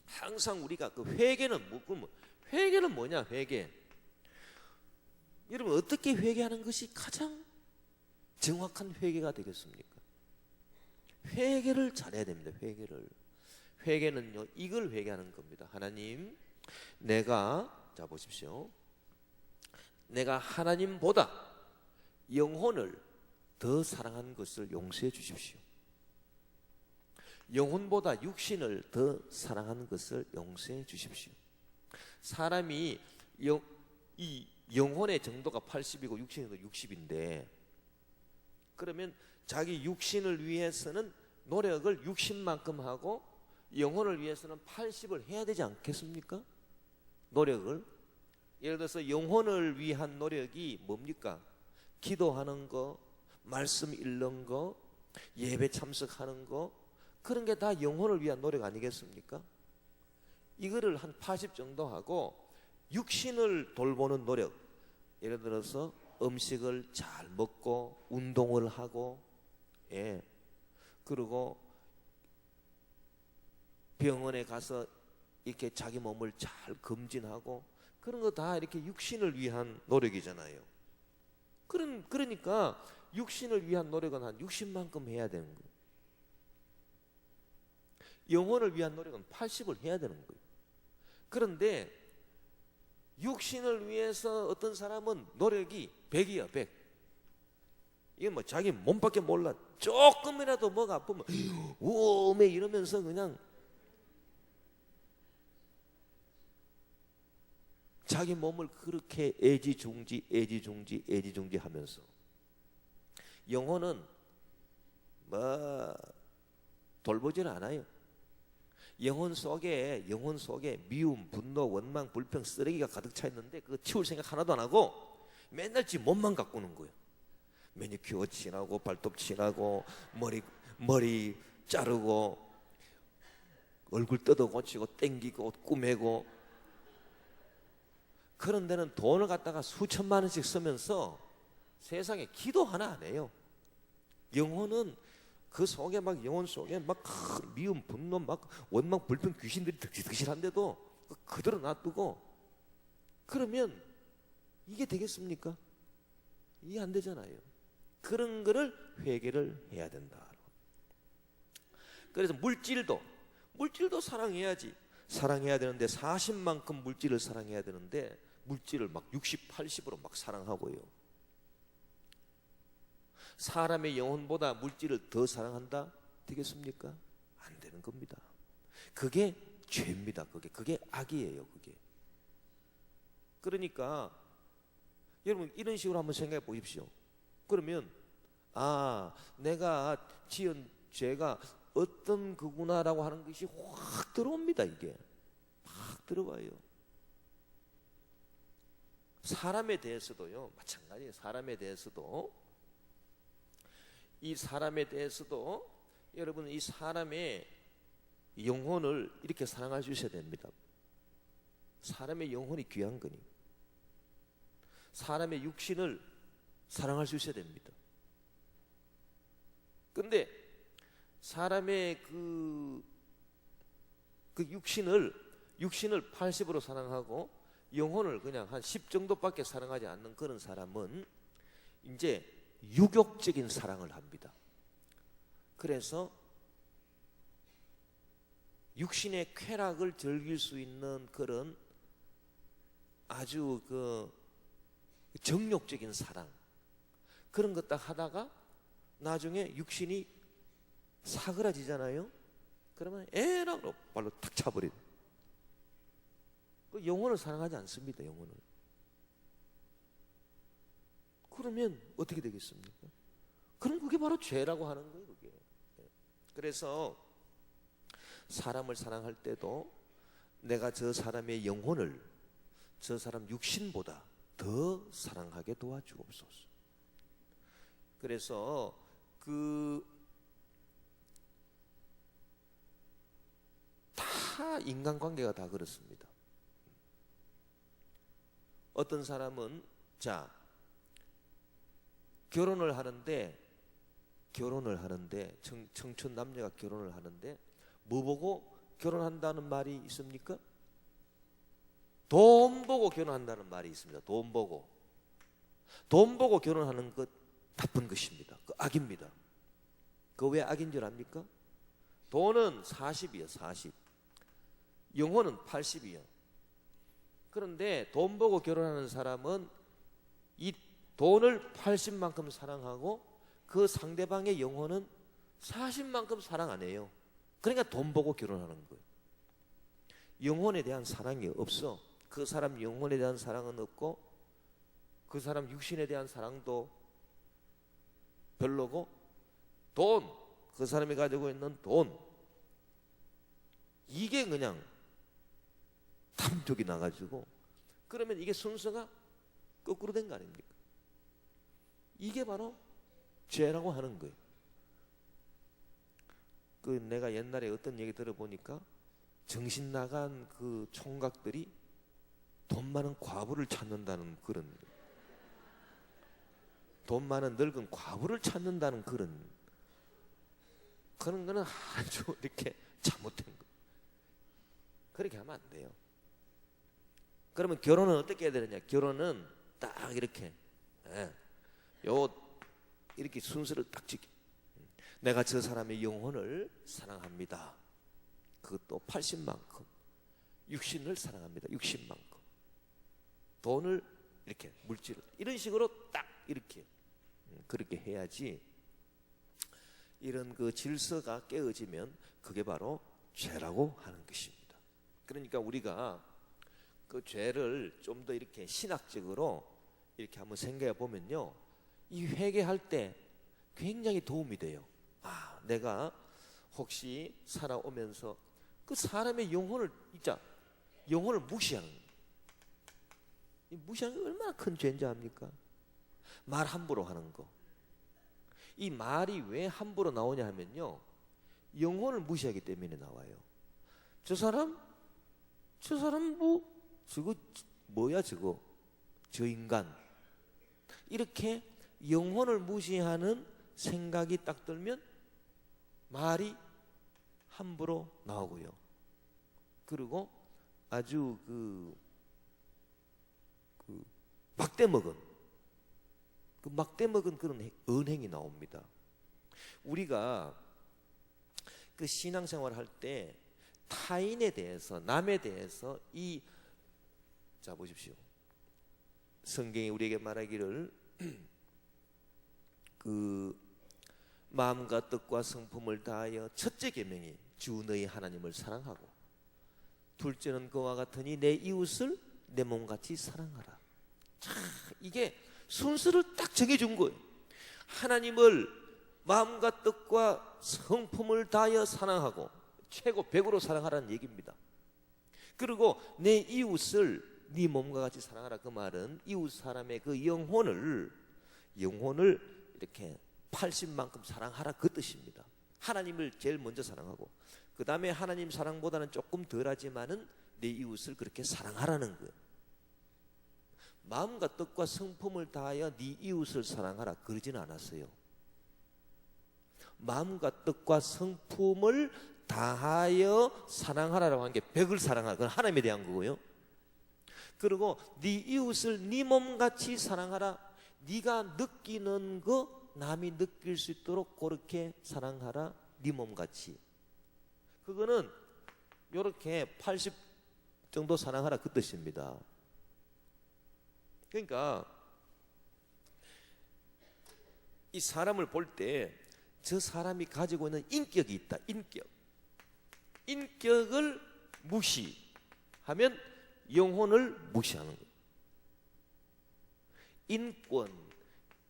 항상 우리가 그 회개는 뭐냐? 회개. 여러분 어떻게 회개하는 것이 가장 정확한 회개가 되겠습니까? 회개를 잘해야 됩니다. 회개는요 이걸 회개하는 겁니다. 하나님, 자 보십시오. 내가 하나님보다 영혼을 더 사랑한 것을 용서해 주십시오. 영혼보다 육신을 더 사랑하는 것을 용서해 주십시오. 사람이 이 영혼의 정도가 80이고 육신도 60인데 그러면 자기 육신을 위해서는 노력을 60만큼 하고 영혼을 위해서는 80을 해야 되지 않겠습니까? 노력을. 예를 들어서 영혼을 위한 노력이 뭡니까? 기도하는 거, 말씀 읽는 거, 예배 참석하는 거, 그런 게 다 영혼을 위한 노력 아니겠습니까? 이거를 한 80 정도 하고 육신을 돌보는 노력, 예를 들어서 음식을 잘 먹고 운동을 하고, 그리고 병원에 가서 이렇게 자기 몸을 잘 검진하고 그런 거 다 이렇게 육신을 위한 노력이잖아요. 그러니까 육신을 위한 노력은 한 60만큼 해야 되는 거예요. 영혼을 위한 노력은 80을 해야 되는 거예요. 그런데 육신을 위해서 어떤 사람은 노력이 100이야, 100. 이게 뭐 자기 몸밖에 몰라. 조금이라도 뭐가 아프면 우엄해 이러면서 그냥 자기 몸을 그렇게 애지중지 하면서 영혼은 돌보질 않아요. 영혼 속에 미움, 분노, 원망, 불평, 쓰레기가 가득 차 있는데 그거 치울 생각 하나도 안 하고 맨날 지 몸만 가꾸는 거예요. 매니큐어 칠하고 발톱 칠하고 머리 자르고 얼굴 뜯어 고치고 땡기고 꾸매고. 그런 데는 돈을 갖다가 수천만 원씩 쓰면서 세상에 기도 하나 안 해요. 영혼은 그 속에 영혼 속에 미움, 분노, 원망, 불평, 귀신들이 득실한데도 그대로 놔두고 그러면 이게 되겠습니까? 이게 안 되잖아요. 그런 거를 회개를 해야 된다. 그래서 물질도 사랑해야지. 사랑해야 되는데 40만큼 물질을 사랑해야 되는데 물질을 60, 80으로 사랑하고요. 사람의 영혼보다 물질을 더 사랑한다? 되겠습니까? 안 되는 겁니다. 그게 죄입니다. 그게 악이에요. 그러니까 여러분 이런 식으로 한번 생각해 보십시오. 그러면 내가 지은 죄가 어떤 거구나라고 하는 것이 확 들어옵니다. 이게 확 들어와요. 사람에 대해서도요 마찬가지예요. 사람에 대해서도 여러분 이 사람의 영혼을 이렇게 사랑해 주셔야 됩니다. 사람의 영혼이 귀한 거니 사람의 육신을 사랑할 수 있어야 됩니다. 근데 사람의 그 육신을 80으로 사랑하고 영혼을 그냥 한 10 정도밖에 사랑하지 않는 그런 사람은 이제 유욕적인 사랑을 합니다. 그래서 육신의 쾌락을 즐길 수 있는 그런 아주 정욕적인 사랑, 그런 것 딱 하다가 나중에 육신이 사그라지잖아요. 그러면 에라고 발로 탁 차버리고 영혼을 사랑하지 않습니다. 영혼을. 그러면 어떻게 되겠습니까? 그럼 그게 바로 죄라고 하는 거예요. 그게. 그래서 사람을 사랑할 때도 내가 저 사람의 영혼을 저 사람 육신보다 더 사랑하게 도와주옵소서. 그래서 다 인간관계가 다 그렇습니다. 어떤 사람은 결혼을 하는데 청춘 남녀가 결혼을 하는데 뭐 보고 결혼한다는 말이 있습니까? 돈 보고 결혼한다는 말이 있습니다. 돈 보고 결혼하는 것 나쁜 것입니다. 그 악입니다. 그 왜 악인 줄 압니까? 돈은 40이요 40, 영혼은 80이요. 그런데 돈 보고 결혼하는 사람은 이 돈을 80만큼 사랑하고 그 상대방의 영혼은 40만큼 사랑 안 해요. 그러니까 돈 보고 결혼하는 거예요. 영혼에 대한 사랑이 없어. 그 사람 영혼에 대한 사랑은 없고 그 사람 육신에 대한 사랑도 별로고 그 사람이 가지고 있는 돈 이게 그냥 탐욕이 나가지고 그러면 이게 순서가 거꾸로 된 거 아닙니까? 이게 바로 죄라고 하는 거예요. 내가 옛날에 어떤 얘기 들어보니까 정신 나간 그 총각들이 돈 많은 과부를 찾는다는 그런, 돈 많은 늙은 과부를 찾는다는 그런 거는 아주 이렇게 잘못된 거. 그렇게 하면 안 돼요. 그러면 결혼은 어떻게 해야 되느냐? 결혼은 딱 이렇게 이렇게 순서를 딱 지키. 내가 저 사람의 영혼을 사랑합니다. 그것도 80만큼. 육신을 사랑합니다. 60만큼. 돈을 이렇게 물질을 이런 식으로 딱 이렇게 그렇게 해야지. 이런 그 질서가 깨어지면 그게 바로 죄라고 하는 것입니다. 그러니까 우리가 그 죄를 좀 더 이렇게 신학적으로 이렇게 한번 생각해 보면요, 이 회개할 때 굉장히 도움이 돼요. 아, 내가 혹시 살아오면서 그 사람의 영혼을 진짜 영혼을 무시하는 거예요. 이 무시하는 게 얼마나 큰 죄인지 압니까? 말 함부로 하는 거. 이 말이 왜 함부로 나오냐 하면요, 영혼을 무시하기 때문에 나와요. 저 사람 뭐 저거 뭐야 저거 저 인간, 이렇게 영혼을 무시하는 생각이 딱 들면 말이 함부로 나오고요. 그리고 아주 그 막대 먹은 그런 언행이 나옵니다. 우리가 그 신앙생활을 할 때 타인에 대해서, 남에 대해서 자 보십시오. 성경이 우리에게 말하기를 그 마음과 뜻과 성품을 다하여, 첫째 계명이 주 너희 하나님을 사랑하고, 둘째는 그와 같으니 내 이웃을 내 몸같이 사랑하라. 자, 이게 순서를 딱 정해준 거예요. 하나님을 마음과 뜻과 성품을 다하여 사랑하고 최고 100으로 사랑하라는 얘기입니다. 그리고 내 이웃을 네 몸과 같이 사랑하라. 그 말은 이웃 사람의 그 영혼을 이렇게 80만큼 사랑하라, 그 뜻입니다. 하나님을 제일 먼저 사랑하고, 그 다음에 하나님 사랑보다는 조금 덜하지만은 내 이웃을 그렇게 사랑하라는 거예요. 마음과 뜻과 성품을 다하여 네 이웃을 사랑하라 그러지는 않았어요. 마음과 뜻과 성품을 다하여 사랑하라라고 하는 게 100을 사랑하라, 그건 하나님에 대한 거고요. 그리고 네 이웃을 네 몸같이 사랑하라. 네가 느끼는 거 남이 느낄 수 있도록 그렇게 사랑하라, 네 몸같이. 그거는 이렇게 80 정도 사랑하라, 그 뜻입니다. 그러니까 이 사람을 볼 때 저 사람이 가지고 있는 인격이 있다. 인격을 무시하면 영혼을 무시하는 거예요.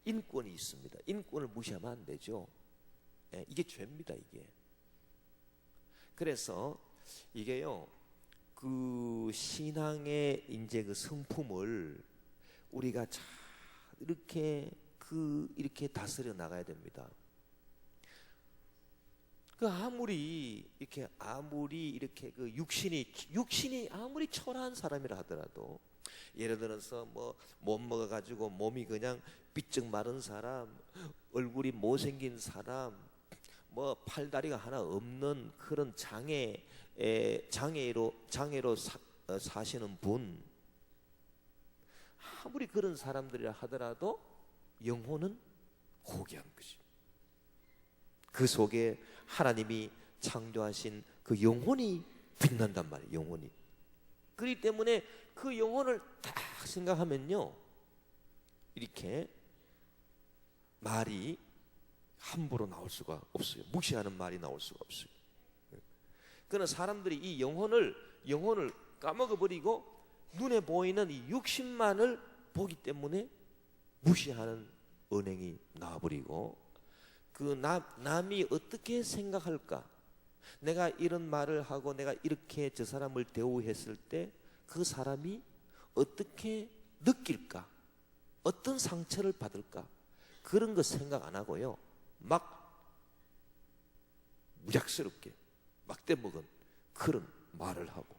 인권이 있습니다. 인권을 무시하면 안 되죠. 이게 죄입니다, 이게. 그래서 이게요, 그 신앙의 이제 그 성품을 우리가 잘 이렇게 다스려 나가야 됩니다. 아무리 이렇게 그 육신이 아무리 초라한 사람이라 하더라도, 예를 들어서 뭐 못 먹어가지고 몸이 그냥 삐쩍 마른 사람, 얼굴이 못생긴 사람, 뭐 팔다리가 하나 없는 그런 장애로 사시는 분, 아무리 그런 사람들이라 하더라도 영혼은 고귀한 것입니다. 그 속에 하나님이 창조하신 그 영혼이 빛난단 말이에요. 영혼이. 그렇기 때문에 그 영혼을 딱 생각하면요, 이렇게 말이 함부로 나올 수가 없어요. 무시하는 말이 나올 수가 없어요. 그러나 사람들이 이 영혼을 까먹어버리고 눈에 보이는 이 육신만을 보기 때문에 무시하는 언행이 나와버리고, 남이 어떻게 생각할까, 내가 이런 말을 하고 내가 이렇게 저 사람을 대우했을 때 그 사람이 어떻게 느낄까, 어떤 상처를 받을까, 그런 거 생각 안 하고요, 막 무작스럽게 막대 먹은 그런 말을 하고,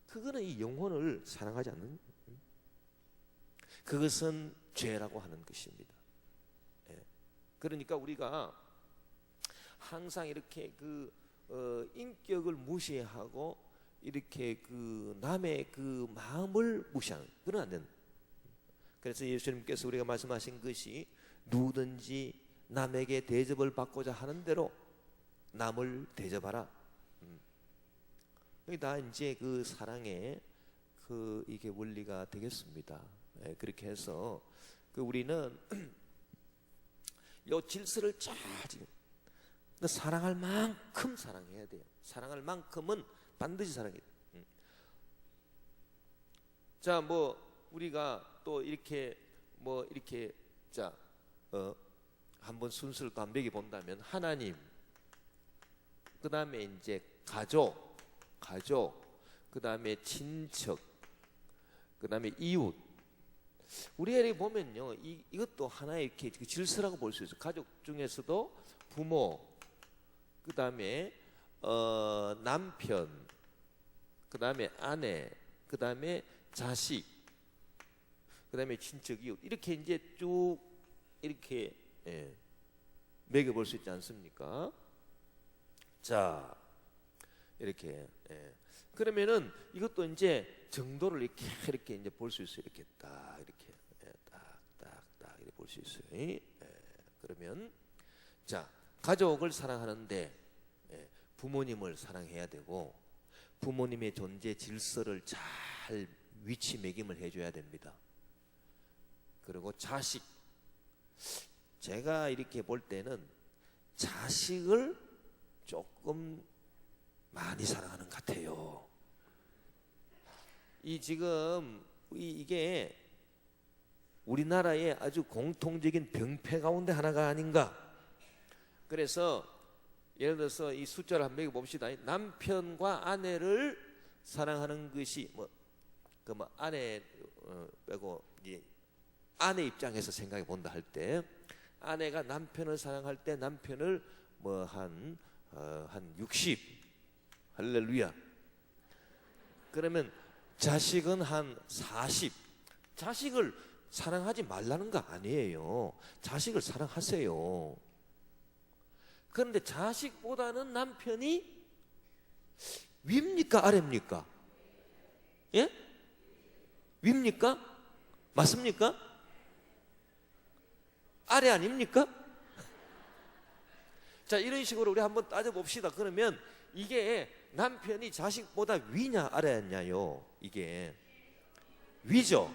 그거는 이 영혼을 사랑하지 않는, 그것은 죄라고 하는 것입니다. 그러니까 우리가 항상 이렇게 인격을 무시하고 이렇게 남의 그 마음을 무시하는, 그런 안 된다. 그래서 예수님께서 우리가 말씀하신 것이, 누구든지 남에게 대접을 받고자 하는 대로 남을 대접하라. 다 이제 그 사랑의 이게 원리가 되겠습니다. 그렇게 해서 우리는 요 질서를 잘 지금, 사랑할 만큼 사랑해야 돼요. 사랑할 만큼은 반드시 사랑해야 돼요. 자, 뭐 우리가 또 이렇게 뭐 이렇게 자, 한번 순서를 또 한번 매겨 본다면 하나님, 그 다음에 이제 가족, 그 다음에 친척, 그 다음에 이웃. 우리가 이렇게 보면요, 이것도 하나의 이렇게 질서라고 볼 수 있어요. 가족 중에서도 부모, 그 다음에 남편, 그 다음에 아내, 그 다음에 자식, 그 다음에 친척, 이웃, 이렇게 이제 쭉 이렇게 매겨볼 수 있지 않습니까? 자, 이렇게. 그러면은 이것도 이제 정도를 이렇게 이제 볼 수 있어요. 이렇게 딱 이렇게 딱 이렇게 볼 수 있어요. 그러면 자, 가족을 사랑하는데 부모님을 사랑해야 되고, 부모님의 존재 질서를 잘 위치 매김을 해줘야 됩니다. 그리고 자식, 제가 이렇게 볼 때는 자식을 조금 많이 사랑하는 것 같아요. 지금 이게 우리나라의 아주 공통적인 병폐 가운데 하나가 아닌가. 그래서 예를 들어서 이 숫자를 한번 매겨 봅시다. 남편과 아내를 사랑하는 것이 아내 빼고 이제 아내 입장에서 생각해 본다 할 때, 아내가 남편을 사랑할 때 남편을 한 60, 할렐루야. 그러면 자식은 한 40. 자식을 사랑하지 말라는 거 아니에요. 자식을 사랑하세요. 그런데 자식보다는 남편이 위입니까 아래입니까? 예? 위입니까? 맞습니까? 아래 아닙니까? 자, 이런 식으로 우리 한번 따져봅시다. 그러면 이게 남편이 자식보다 위냐 아래냐요? 이게 위죠.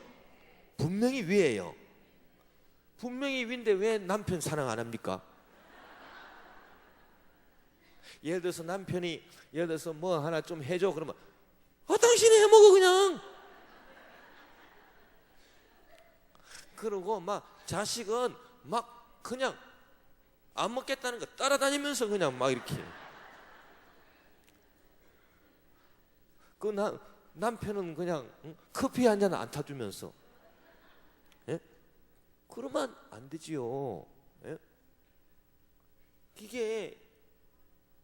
분명히 위예요. 분명히 위인데 왜 남편 사랑 안 합니까? 예를 들어서 남편이 예를 들어서 뭐 하나 좀 해줘. 그러면 당신이 해먹어 그냥. 그러고 막 자식은 막 그냥 안 먹겠다는 거 따라다니면서 그냥 막 이렇게. 남편은 그냥 커피 한 잔 안 타주면서. 예? 그러면 안 되지요. 예?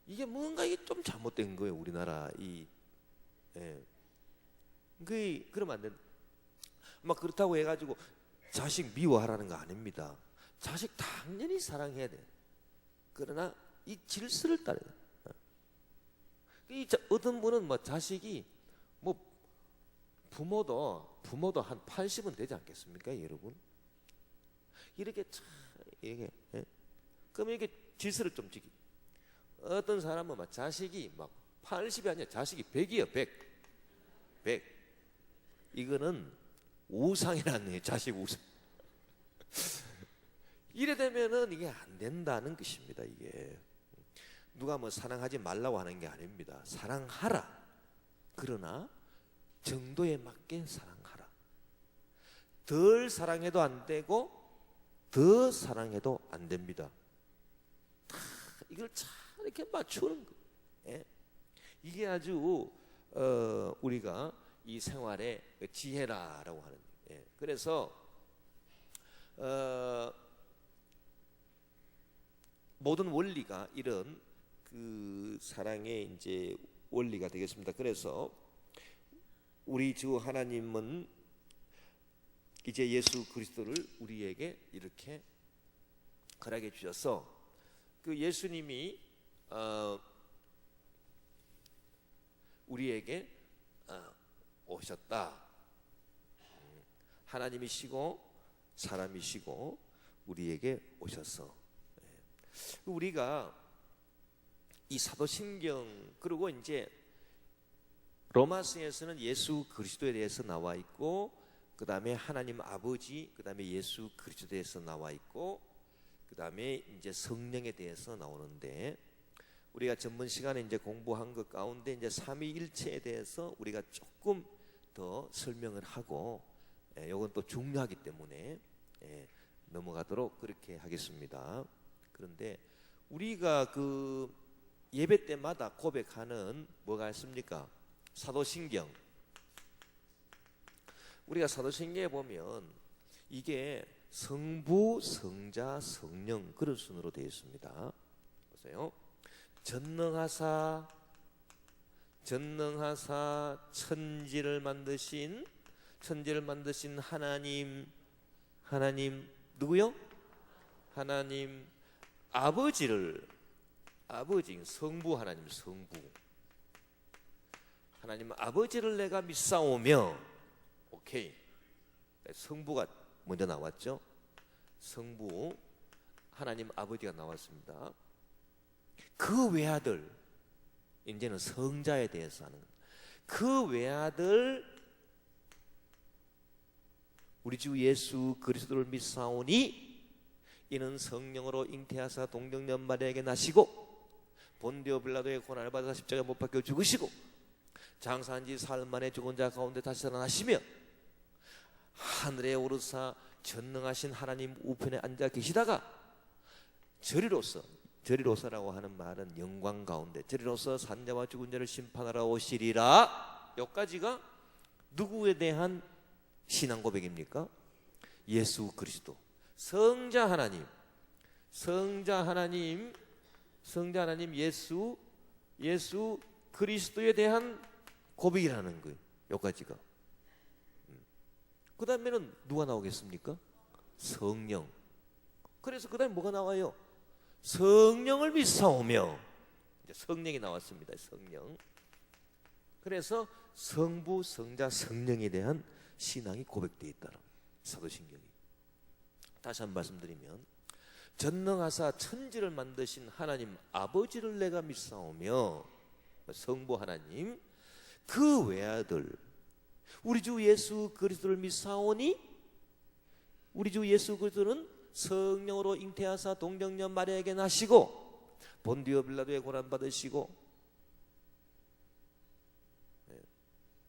이게 뭔가 이게 좀 잘못된 거예요, 우리나라 그러면 안 된다. 막 그렇다고 해가지고 자식 미워하라는 거 아닙니다. 자식 당연히 사랑해야 돼. 그러나 이 질서를 따라야 돼. 어떤 분은 자식이 부모도 한 80은 되지 않겠습니까, 여러분? 이렇게 이게 그럼 이게 질서를 좀 지키. 어떤 사람은 자식이 80이 아니라 자식이 100이에요, 100. 이거는 우상이라는 거예요, 자식 우상. 이래 되면은 이게 안 된다는 것입니다. 이게 누가 사랑하지 말라고 하는 게 아닙니다. 사랑하라. 그러나 정도에 맞게 사랑하라. 덜 사랑해도 안 되고 더 사랑해도 안 됩니다. 이걸 잘 이렇게 맞추는 거. 이게 아주 우리가 이 생활의 지혜라라고 하는. 그래서 모든 원리가 이런 그 사랑의 이제 원리가 되겠습니다. 그래서 우리 주 하나님은 이제 예수 그리스도를 우리에게 이렇게 허락해 주셔서 그 예수님이 우리에게 오셨다. 하나님이시고 사람이시고 우리에게 오셔서 우리가 이 사도신경 그리고 이제 로마서에서는 예수 그리스도에 대해서 나와 있고 그 다음에 하나님 아버지 그 다음에 예수 그리스도에 대해서 나와 있고 그 다음에 이제 성령에 대해서 나오는데 우리가 전번 시간에 이제 공부한 것 가운데 이제 삼위일체에 대해서 우리가 조금 더 설명을 하고, 요건 또 중요하기 때문에 넘어가도록 그렇게 하겠습니다. 그런데 우리가 그 예배 때마다 고백하는 뭐가 있습니까? 사도신경. 우리가 사도신경에 보면 이게 성부, 성자, 성령 그런 순으로 되어 있습니다. 보세요. 전능하사 천지를 만드신 하나님 누구요? 하나님 아버지를, 아버지 성부, 하나님 성부, 하나님 아버지를 내가 믿사오며, 오케이, 성부가 먼저 나왔죠. 성부 하나님 아버지가 나왔습니다. 그 외아들, 이제는 성자에 대해서 하는 겁니다. 그 외아들 우리 주 예수 그리스도를 믿사오니 이는 성령으로 잉태하사 동정녀 마리아에게 나시고 본디오 빌라도의 고난을 받아 십자가에 못 박혀 죽으시고 장사한 지 사흘 만에 죽은 자 가운데 다시 살아나시며 하늘에 오르사 전능하신 하나님 우편에 앉아 계시다가 저리로서라고 하는 말은 영광 가운데 저리로서 산자와 죽은 자를 심판하러 오시리라. 여기까지가 누구에 대한 신앙 고백입니까? 예수 그리스도, 성자 하나님 예수 그리스도에 대한 고백이라는 거예요. 여기까지가. 그 다음에는 누가 나오겠습니까? 성령. 그래서 그 다음에 뭐가 나와요? 성령을 믿사오며, 이제 성령이 나왔습니다. 성령. 그래서 성부, 성자, 성령에 대한 신앙이 고백되어 있다는 사도신경이. 다시 한번 말씀드리면 전능하사 천지를 만드신 하나님 아버지를 내가 믿사오며, 성부 하나님, 그 외아들 우리 주 예수 그리스도를 믿사오니, 우리 주 예수 그리스도는 성령으로 잉태하사 동정녀 마리아에게 나시고 본디오 빌라도의 고난 받으시고,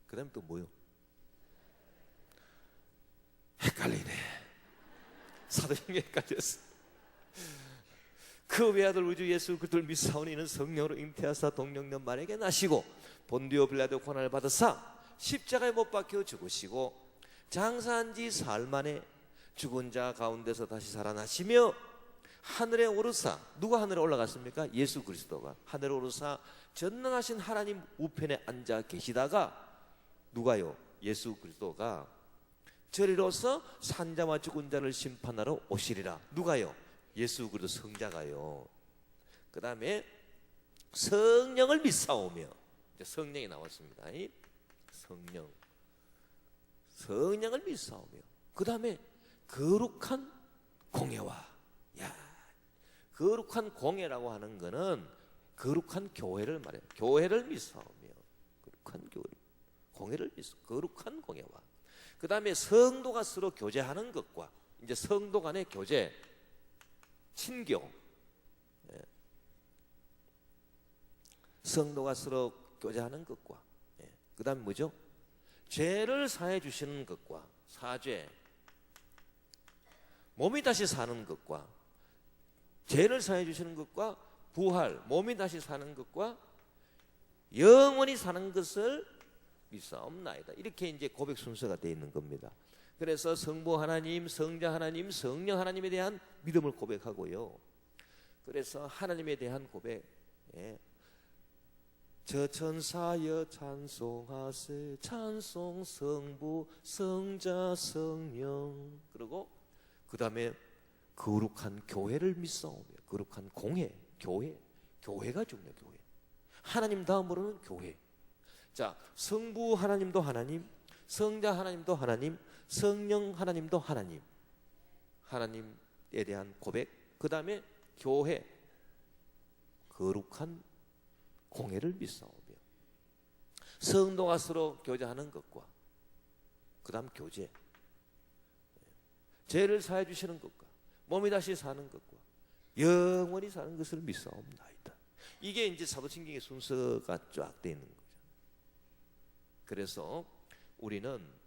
그 다음에 또 뭐요? 헷갈리네. 사도신경이 헷갈렸어. 그 외아들 우리 주 예수 그리스도를 믿사오니 이는 성령으로 잉태하사 동정녀 마리아에게 나시고 본디오 빌라도의 고난을 받으사 십자가에 못 박혀 죽으시고 장사한 지 사흘 만에 죽은 자 가운데서 다시 살아나시며 하늘에 오르사, 누가 하늘에 올라갔습니까? 예수 그리스도가 하늘에 오르사 전능하신 하나님 우편에 앉아 계시다가 누가요? 예수 그리스도가 저리로서 산자와 죽은 자를 심판하러 오시리라. 누가요? 예수 그리스도 성자가요. 그 다음에 성령을 믿사오며, 성령이 나왔습니다. 성령을 믿사오며, 그 다음에 거룩한 공예와, 거룩한 공예라고 하는 것은 거룩한 교회를 말해요. 교회를 믿사오며, 거룩한 교회, 공예를 믿사, 거룩한 공예와, 그 다음에 성도가 서로 교제하는 것과, 이제 성도 간의 교제, 친교, 성도가 서로 교제하는 것과, 그 다음에 뭐죠? 죄를 사해 주시는 것과, 사죄, 몸이 다시 사는 것과, 죄를 사해 주시는 것과, 부활, 몸이 다시 사는 것과, 영원히 사는 것을 믿사옵나이다. 이렇게 이제 고백 순서가 되어 있는 겁니다. 그래서 성부 하나님, 성자 하나님, 성령 하나님에 대한 믿음을 고백하고요. 그래서 하나님에 대한 고백, 저 천사여 찬송하세, 찬송 성부, 성자, 성령. 그리고 그 다음에 거룩한 교회를 믿사오며, 거룩한 공회, 교회가 중요해요. 교회. 하나님 다음으로는 교회. 자, 성부 하나님도 하나님, 성자 하나님도 하나님, 성령 하나님도 하나님. 하나님에 대한 고백, 그 다음에 교회, 거룩한 공회를 믿사오며, 성도가 서로 교제하는 것과, 그 다음 교제, 죄를 사해 주시는 것과, 몸이 다시 사는 것과, 영원히 사는 것을 믿사옵나이다. 이게 이제 사도신경의 순서가 쫙 되어 있는 거죠. 그래서 우리는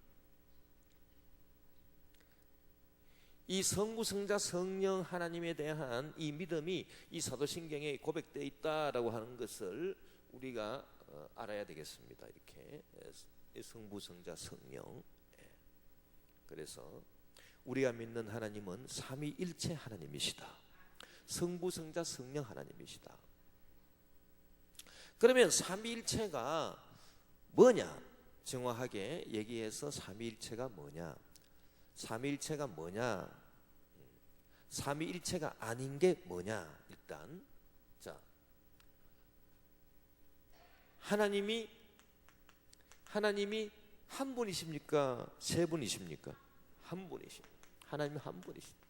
이 성부, 성자, 성령 하나님에 대한 이 믿음이 이 사도신경에 고백되어 있다라고 하는 것을 우리가 알아야 되겠습니다. 이렇게 성부, 성자, 성령. 그래서 우리가 믿는 하나님은 삼위일체 하나님이시다. 성부, 성자, 성령 하나님이시다. 그러면 삼위일체가 뭐냐? 정확하게 얘기해서 삼위일체가 뭐냐? 삼위일체가 뭐냐? 삼위일체가 아닌 게 뭐냐? 일단 자, 하나님이 한 분이십니까? 세 분이십니까? 한 분이십니다. 하나님이 한 분이십니다.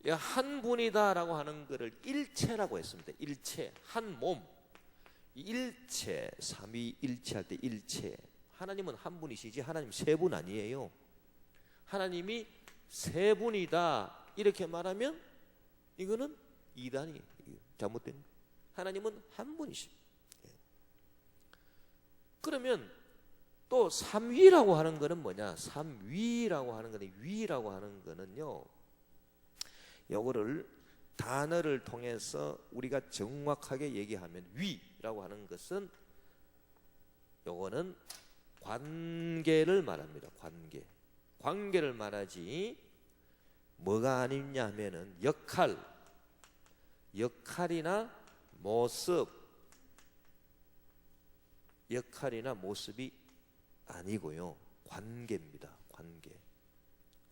한 분이다라고 하는 것을 일체라고 했습니다. 일체, 한 몸. 일체, 삼위일체 할 때 일체. 하나님은 한 분이시지 하나님 세 분 아니에요. 하나님이 세 분이다 이렇게 말하면 이거는 이단이 잘못된 거예요. 하나님은 한 분이십니다. 그러면 또 삼위라고 하는 거는 뭐냐? 삼위라고 하는 거는, 위라고 하는 거는요, 요거를 단어를 통해서 우리가 정확하게 얘기하면, 위라고 하는 것은 요거는 관계를 말합니다. 관계를 말하지 뭐가 아니냐 하면은 역할이나 모습이 아니고요. 관계입니다. 관계.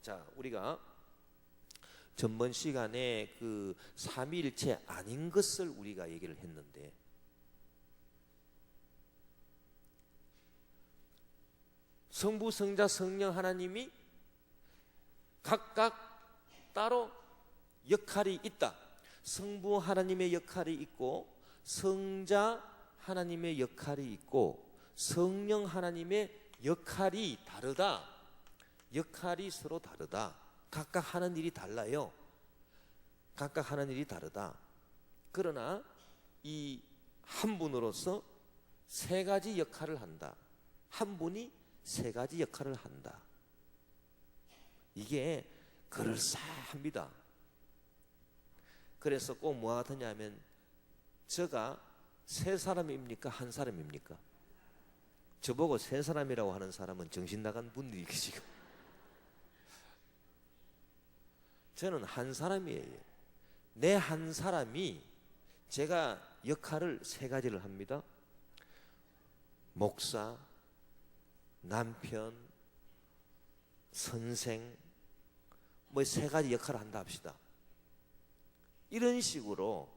자, 우리가 전번 시간에 그 삼위일체 아닌 것을 우리가 얘기를 했는데, 성부, 성자, 성령 하나님이 각각 따로 역할이 있다. 성부 하나님의 역할이 있고, 성자 하나님의 역할이 있고, 성령 하나님의 역할이 다르다. 역할이 서로 다르다. 각각 하는 일이 달라요. 각각 하는 일이 다르다. 그러나 이 한 분으로서 세 가지 역할을 한다. 한 분이 세 가지 역할을 한다. 이게 그럴싸합니다. 그래서 꼭 뭐가 같으냐면, 저가 세 사람입니까? 한 사람입니까? 저보고 세 사람이라고 하는 사람은 정신 나간 분들이 계시고, 저는 한 사람이에요. 내 한 사람이 제가 역할을 세 가지를 합니다. 목사, 남편, 선생, 뭐 세 가지 역할을 한다 합시다. 이런 식으로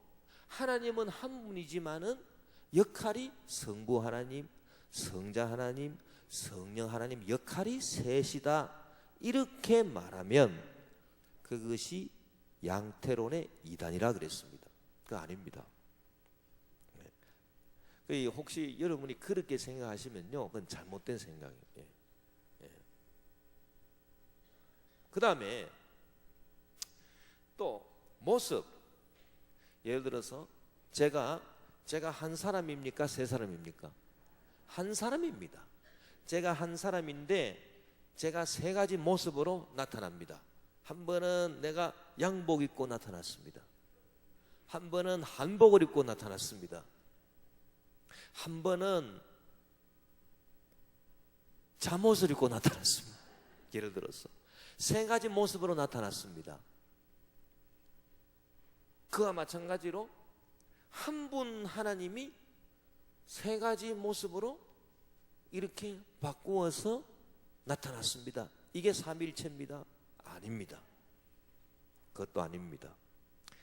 하나님은 한 분이지만은 역할이 성부 하나님, 성자 하나님, 성령 하나님 역할이 셋이다. 이렇게 말하면 그것이 양태론의 이단이라 그랬습니다. 그거 아닙니다. 혹시 여러분이 그렇게 생각하시면요, 그건 잘못된 생각이에요. 그 다음에 또 모습. 예를 들어서 제가 한 사람입니까? 세 사람입니까? 한 사람입니다. 제가 한 사람인데 제가 세 가지 모습으로 나타납니다. 한 번은 내가 양복 입고 나타났습니다. 한 번은 한복을 입고 나타났습니다. 한 번은 잠옷을 입고 나타났습니다. 예를 들어서 세 가지 모습으로 나타났습니다. 그와 마찬가지로 한 분 하나님이 세 가지 모습으로 이렇게 바꾸어서 나타났습니다. 이게 삼위일체입니다? 아닙니다. 그것도 아닙니다.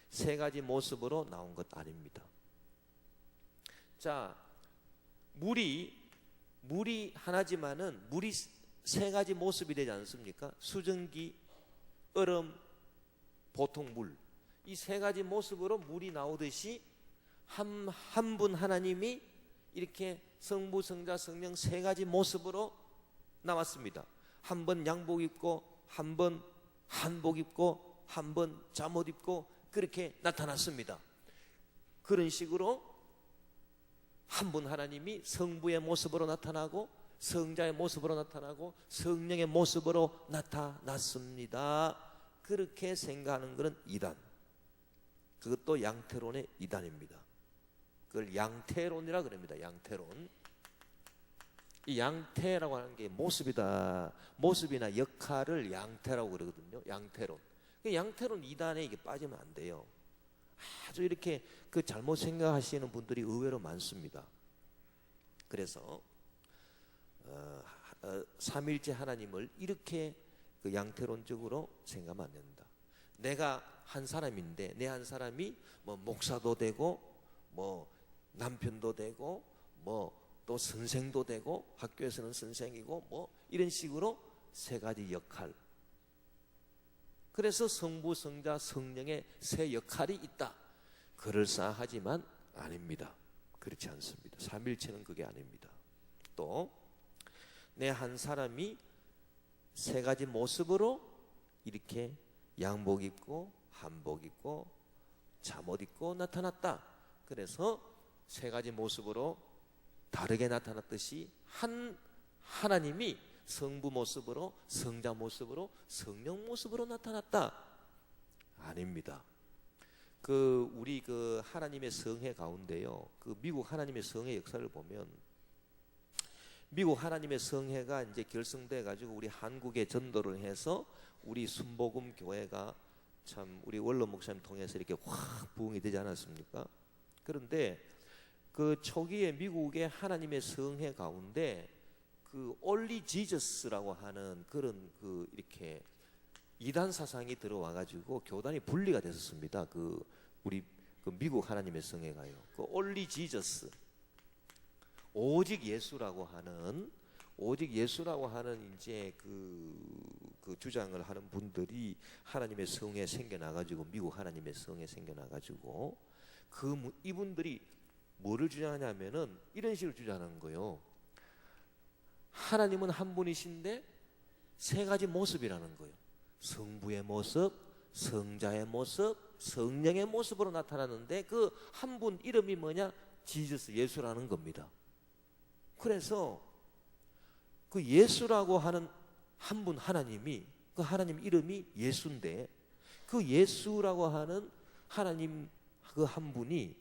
세 가지 모습으로 나온 것 아닙니다. 자, 물이 하나지만은 물이 세 가지 모습이 되지 않습니까? 수증기, 얼음, 보통 물. 이 세 가지 모습으로 물이 나오듯이 한 분 하나님이 이렇게 성부, 성자, 성령 세 가지 모습으로 나왔습니다. 한 번 양복 입고, 한 번 한복 입고, 한 번 잠옷 입고 그렇게 나타났습니다. 그런 식으로 한 분 하나님이 성부의 모습으로 나타나고 성자의 모습으로 나타나고 성령의 모습으로 나타났습니다. 그렇게 생각하는 것은 이단. 그것도 양태론의 이단입니다. 그걸 양태론이라 그럽니다. 양태론. 이 양태라고 하는 게 모습이다. 모습이나 역할을 양태라고 그러거든요. 양태론. 양태론 이단에 이게 빠지면 안 돼요. 아주 이렇게 그 잘못 생각하시는 분들이 의외로 많습니다. 그래서 삼일째 하나님을 이렇게 그 양태론적으로 생각하면 안 된다. 내가 한 사람인데 내 한 사람이 뭐 목사도 되고 뭐 남편도 되고 뭐 또 선생도 되고 학교에서는 선생이고 뭐 이런 식으로 세 가지 역할. 그래서 성부, 성자, 성령의 세 역할이 있다. 그럴싸하지만 아닙니다. 그렇지 않습니다. 삼일체는 그게 아닙니다. 또 내 한 사람이 세 가지 모습으로 이렇게 양복 입고 한복 입고 잠옷 입고 나타났다. 그래서 세 가지 모습으로 다르게 나타났듯이 한 하나님이 성부 모습으로 성자 모습으로 성령 모습으로 나타났다. 아닙니다. 그 우리 그 하나님의 성회 가운데요. 그 미국 하나님의 성회 역사를 보면 미국 하나님의 성회가 이제 결성돼 가지고 우리 한국에 전도를 해서 우리 순복음 교회가 참 우리 원로 목사님 통해서 이렇게 확 부흥이 되지 않았습니까? 그런데 그 초기에 미국의 하나님의 성회 가운데 그 올리 지저스라고 하는 그런 그 이렇게 이단 사상이 들어와 가지고 교단이 분리가 됐었습니다. 그 우리 그 미국 하나님의 성회가요. 그 올리 지저스 오직 예수라고 하는 이제 그 주장을 하는 분들이 하나님의 성에 생겨나가지고 미국 하나님의 성에 생겨나가지고 이분들이 뭐를 주장하냐면은 이런 식으로 주장하는 거예요. 하나님은 한 분이신데 세 가지 모습이라는 거예요. 성부의 모습, 성자의 모습, 성령의 모습으로 나타나는데 그 한 분 이름이 뭐냐? 지저스, 예수라는 겁니다. 그래서 그 예수라고 하는 한 분 하나님이 그 하나님 이름이 예수인데 그 예수라고 하는 하나님 그 한 분이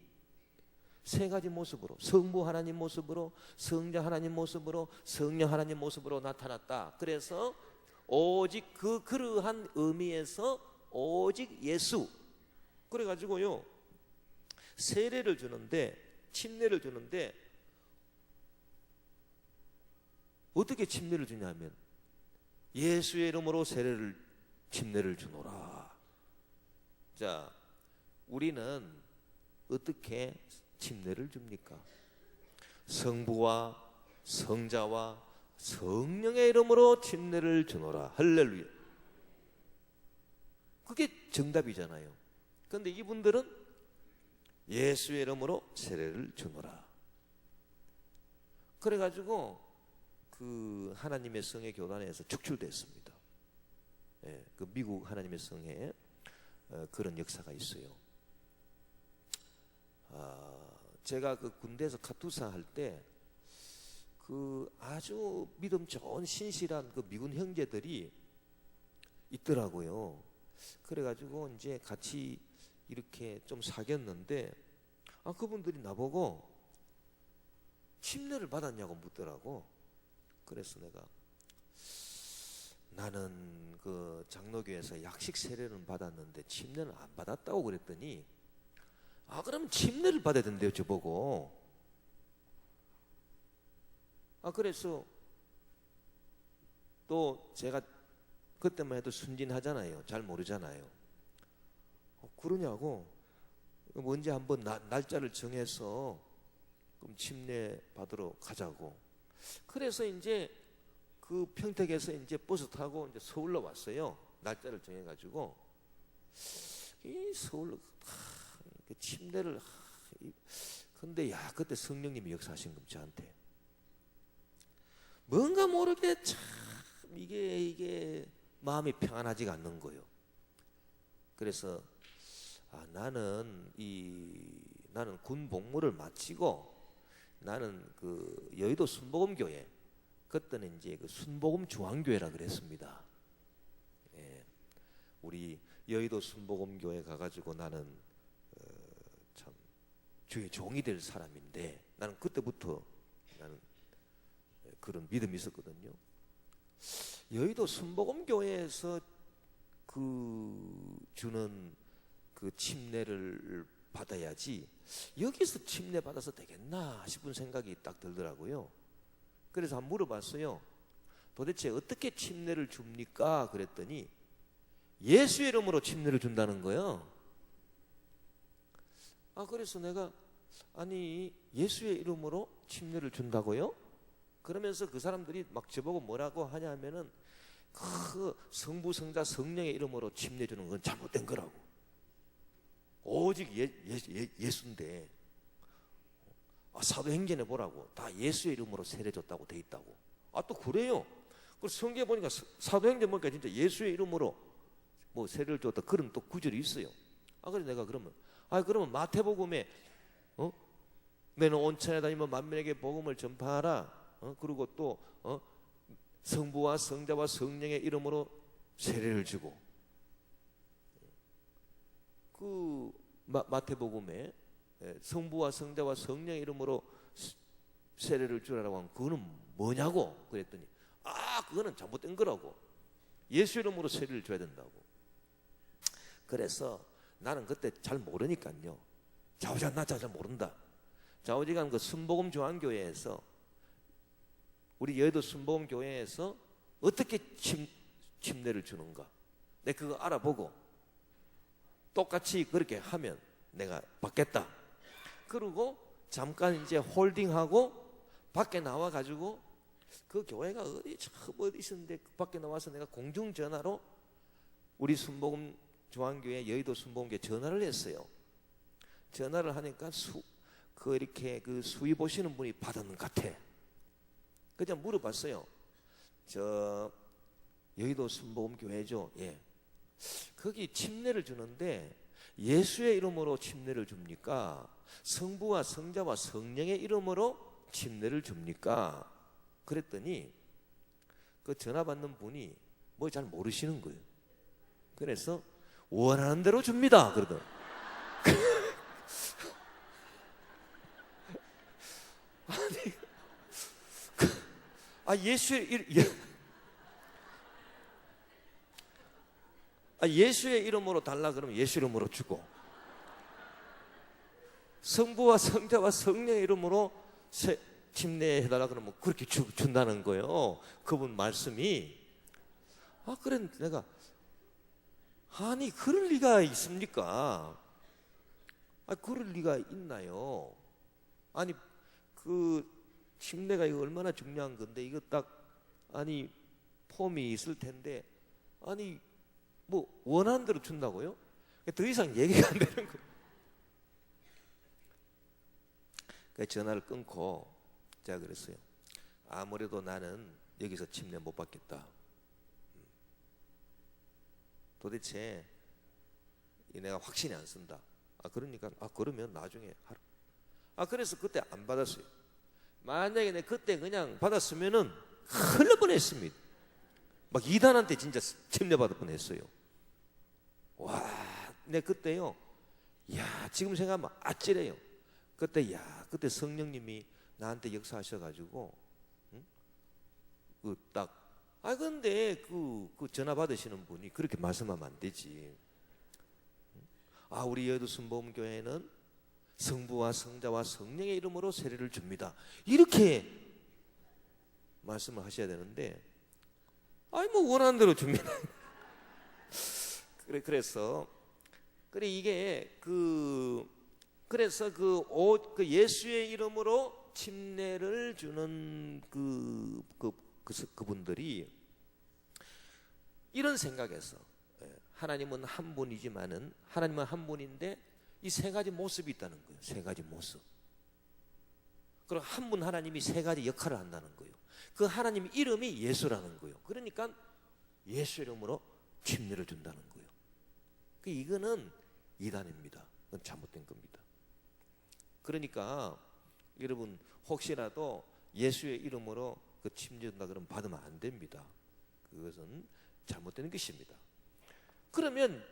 세 가지 모습으로 성부 하나님 모습으로 성자 하나님 모습으로 성령 하나님 모습으로 나타났다. 그래서 오직 그러한 의미에서 오직 예수. 그래가지고요 세례를 주는데 침례를 주는데 어떻게 침례를 주냐면 예수의 이름으로 침례를 주노라. 자, 우리는 어떻게 침례를 줍니까? 성부와 성자와 성령의 이름으로 침례를 주노라. 할렐루야. 그게 정답이잖아요. 그런데 이분들은 예수의 이름으로 세례를 주노라. 그래가지고 그 하나님의 성회 교단에서 축출됐습니다. 예, 그 미국 하나님의 성회에 그런 역사가 있어요. 제가 그 군대에서 카투사 할 때 그 아주 믿음 좋은 신실한 그 미군 형제들이 있더라고요. 그래가지고 이제 같이 이렇게 좀 사귀었는데 그분들이 나보고 침례를 받았냐고 묻더라고. 그래서 내가 나는 그 장로교에서 약식 세례는 받았는데 침례는 안 받았다고 그랬더니 그럼 침례를 받아야 된대요, 저보고. 그래서 또 제가 그때만 해도 순진하잖아요. 잘 모르잖아요. 그러냐고. 언제 한번 날짜를 정해서 그럼 침례 받으러 가자고. 그래서 이제 그 평택에서 이제 버스 타고 이제 서울로 왔어요. 날짜를 정해가지고 이 서울로 그 침례를 근데 그때 성령님이 역사하신 겁니다. 저한테 뭔가 모르게 참 이게 마음이 평안하지가 않는 거예요. 그래서 나는 군 복무를 마치고 나는 그 여의도 순복음교회, 그때는 이제 그 순복음 중앙교회라 그랬습니다. 예, 우리 여의도 순복음교회 가가지고 나는 참 주의 종이 될 사람인데, 나는 그때부터 나는 그런 믿음이 있었거든요. 여의도 순복음교회에서 그 주는 그 침례를 받아야지 여기서 침례 받아서 되겠나 싶은 생각이 딱 들더라고요. 그래서 한번 물어봤어요. 도대체 어떻게 침례를 줍니까? 그랬더니 예수의 이름으로 침례를 준다는 거예요. 그래서 내가 아니 예수의 이름으로 침례를 준다고요? 그러면서 그 사람들이 막 저보고 뭐라고 하냐면은 그 성부 성자 성령의 이름으로 침례 주는 건 잘못된 거라고. 오직 예수인데 사도행전에 보라고 다 예수의 이름으로 세례 줬다고 돼 있다고. 또 그래요. 그래서 성경에 보니까 사도행전 보니까 진짜 예수의 이름으로 뭐 세례를 줬다 그런 또 구절이 있어요. 그래서 내가 그러면 마태복음에 너는 온 천에 다니며 만민에게 복음을 전파하라. 그리고 또 성부와 성자와 성령의 이름으로 세례를 주고, 그 마태복음에 성부와 성자와 성령의 이름으로 세례를 주라고 하면 그거는 뭐냐고 그랬더니 그거는 잘못된 거라고. 예수 이름으로 세례를 줘야 된다고. 그래서 나는 그때 잘 모르니까요. 나 잘 모른다. 좌우지간 그 순복음 중앙교회에서, 우리 여의도 순복음 교회에서 어떻게 침례를 주는가, 내가 그거 알아보고 똑같이 그렇게 하면 내가 받겠다. 그리고 잠깐 이제 홀딩하고 밖에 나와 가지고, 그 교회가 어디 있었는데 그 밖에 나와서 내가 공중 전화로 우리 순복음 중앙교회 여의도 순복음교회 전화를 했어요. 전화를 하니까 이렇게 그 수위 보시는 분이 받았는 것 같아. 그냥 물어봤어요. 저 여의도 순복음교회죠. 예. 거기 침례를 주는데 예수의 이름으로 침례를 줍니까? 성부와 성자와 성령의 이름으로 침례를 줍니까? 그랬더니 그 전화 받는 분이 뭐 잘 모르시는 거예요. 그래서 원하는 대로 줍니다. 그러더라고요. 예수의 이름으로 달라 그러면 예수 이름으로 주고, 성부와 성자와 성령의 이름으로 침례해달라 그러면 그렇게 준다는 거예요. 그분 말씀이. 그래 내가 그럴 리가 있습니까? 그럴 리가 있나요? 그 침례가 이거 얼마나 중요한 건데, 이거 딱 폼이 있을 텐데 뭐 원하는 대로 준다고요? 더 이상 얘기가 안 되는 거예요. 전화를 끊고 제가 그랬어요. 아무래도 나는 여기서 침례 못 받겠다. 도대체 내가 확신이 안 쓴다. 그러니까 그러면 나중에 하라. 그래서 그때 안 받았어요. 만약에 내가 그때 그냥 받았으면은 큰일 날 뻔했습니다. 막 이단한테 진짜 침례 받을 뻔했어요. 내 그때요. 지금 생각하면 아찔해요. 그때 성령님이 나한테 역사하셔가지고, 근데 그 전화 받으시는 분이 그렇게 말씀하면 안 되지. 우리 여의도 순복음교회는 성부와 성자와 성령의 이름으로 세례를 줍니다. 이렇게 말씀을 하셔야 되는데, 뭐 원하는 대로 줍니다. 그래서 이게 그래서 예수의 이름으로 침례를 주는 그분들이 이런 생각에서, 하나님은 한 분이지만은, 하나님은 한 분인데 이 세 가지 모습이 있다는 거예요. 세 가지 모습. 그리고 한 분 하나님이 세 가지 역할을 한다는 거예요. 그 하나님 이름이 예수라는 거예요. 그러니까 예수 이름으로 침례를 준다는 거예요. 이거는 이단입니다. 그건 잘못된 겁니다. 그러니까 여러분 혹시라도 예수의 이름으로 그 침전다 그러면 받으면 안 됩니다. 그것은 잘못된 것입니다. 그러면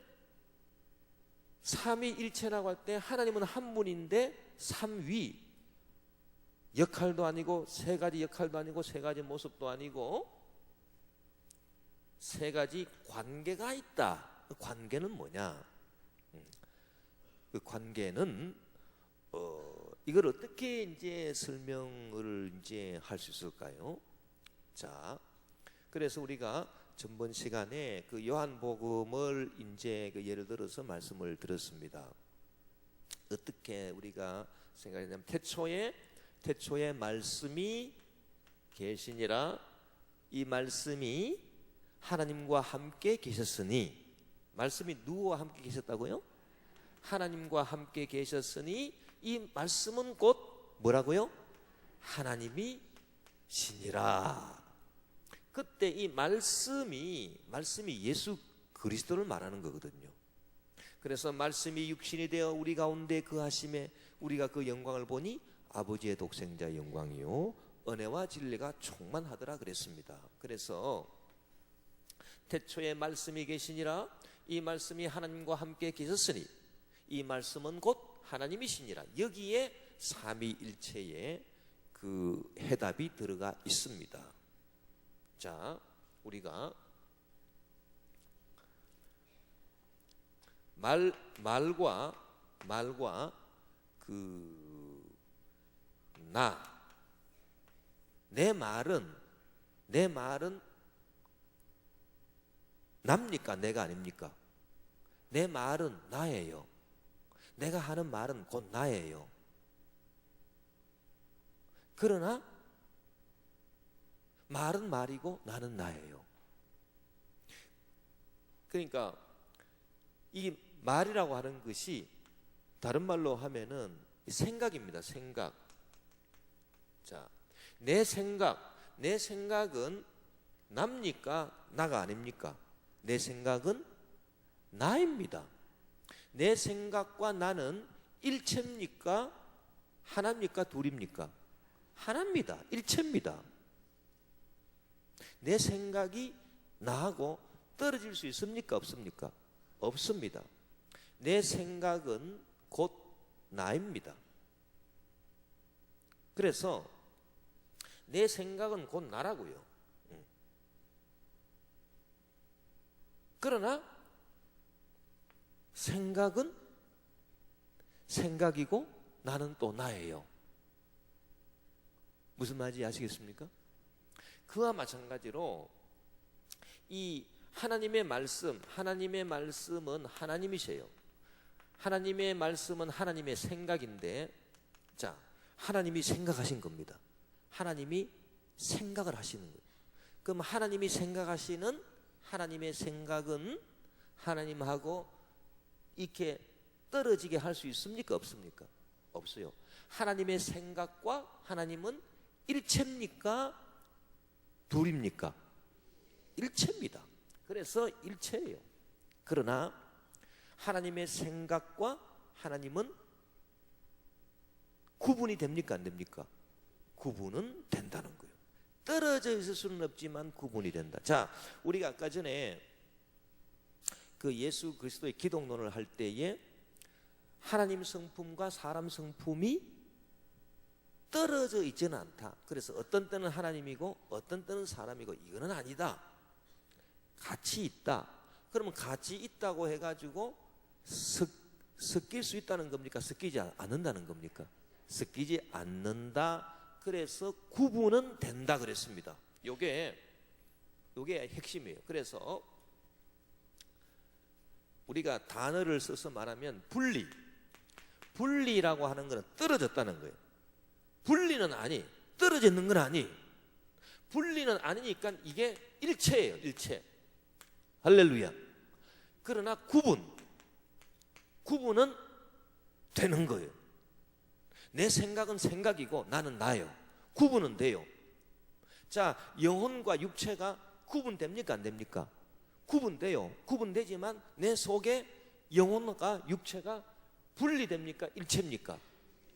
삼위일체라고 할 때 하나님은 한 분인데 삼위, 역할도 아니고 세 가지 역할도 아니고 세 가지 모습도 아니고 세 가지 관계가 있다. 그 관계는 뭐냐? 그 관계는 이걸 어떻게 이제 설명을 이제 할 수 있을까요? 자, 그래서 우리가 전번 시간에 그 요한복음을 이제 그 예를 들어서 말씀을 드렸습니다. 어떻게 우리가 생각했냐면 태초에 말씀이 계시니라. 이 말씀이 하나님과 함께 계셨으니, 말씀이 누구와 함께 계셨다고요? 하나님과 함께 계셨으니 이 말씀은 곧 뭐라고요? 하나님이 신이라. 그때 이 말씀이 예수 그리스도를 말하는 거거든요. 그래서 말씀이 육신이 되어 우리 가운데 거하심에 우리가 그 영광을 보니 아버지의 독생자의 영광이요 은혜와 진리가 충만하더라 그랬습니다. 그래서 태초에 말씀이 계시니라. 이 말씀이 하나님과 함께 계셨으니 이 말씀은 곧 하나님이시니라. 여기에 삼위일체의 그 해답이 들어가 있습니다. 자, 우리가 말과 그 나, 내 말은 납니까? 내가 아닙니까? 내 말은 나예요. 내가 하는 말은 곧 나예요. 그러나 말은 말이고 나는 나예요. 그러니까 이 말이라고 하는 것이 다른 말로 하면은 생각입니다. 생각. 자, 내 생각은 납니까? 나가 아닙니까? 내 생각은 나입니다. 내 생각과 나는 일체입니까? 하나입니까? 둘입니까? 하나입니다. 일체입니다. 내 생각이 나하고 떨어질 수 있습니까? 없습니까? 없습니다. 내 생각은 곧 나입니다. 그래서 내 생각은 곧 나라고요. 그러나 생각은 생각이고 나는 또 나예요. 무슨 말인지 아시겠습니까? 그와 마찬가지로 이 하나님의 말씀은 하나님이세요. 하나님의 말씀은 하나님의 생각인데, 자, 하나님이 생각하신 겁니다. 하나님이 생각을 하시는 거예요. 그럼 하나님이 생각하시는 하나님의 생각은 하나님하고 이렇게 떨어지게 할 수 있습니까? 없습니까? 없어요. 하나님의 생각과 하나님은 일체입니까? 둘입니까? 일체입니다. 그래서 일체예요. 그러나 하나님의 생각과 하나님은 구분이 됩니까? 안 됩니까? 구분은 된다는 거예요. 떨어져 있을 수는 없지만 구분이 된다. 자, 우리가 아까 전에 그 예수 그리스도의 기독론을 할 때에 하나님 성품과 사람 성품이 떨어져 있지는 않다. 그래서 어떤 때는 하나님이고 어떤 때는 사람이고 이거는 아니다. 같이 있다. 그러면 같이 있다고 해가지고 섞일 수 있다는 겁니까? 섞이지 않는다는 겁니까? 섞이지 않는다. 그래서 구분은 된다 그랬습니다. 요게 핵심이에요. 그래서 우리가 단어를 써서 말하면 분리라고 하는 것은 떨어졌다는 거예요. 분리는 아니, 떨어져 있는 건 아니. 분리는 아니니까 이게 일체예요. 일체. 할렐루야. 그러나 구분은 되는 거예요. 내 생각은 생각이고 나는 나예요. 구분은 돼요. 자, 영혼과 육체가 구분됩니까? 안 됩니까? 구분돼요. 구분되지만 내 속에 영혼과 육체가 분리됩니까? 일체입니까?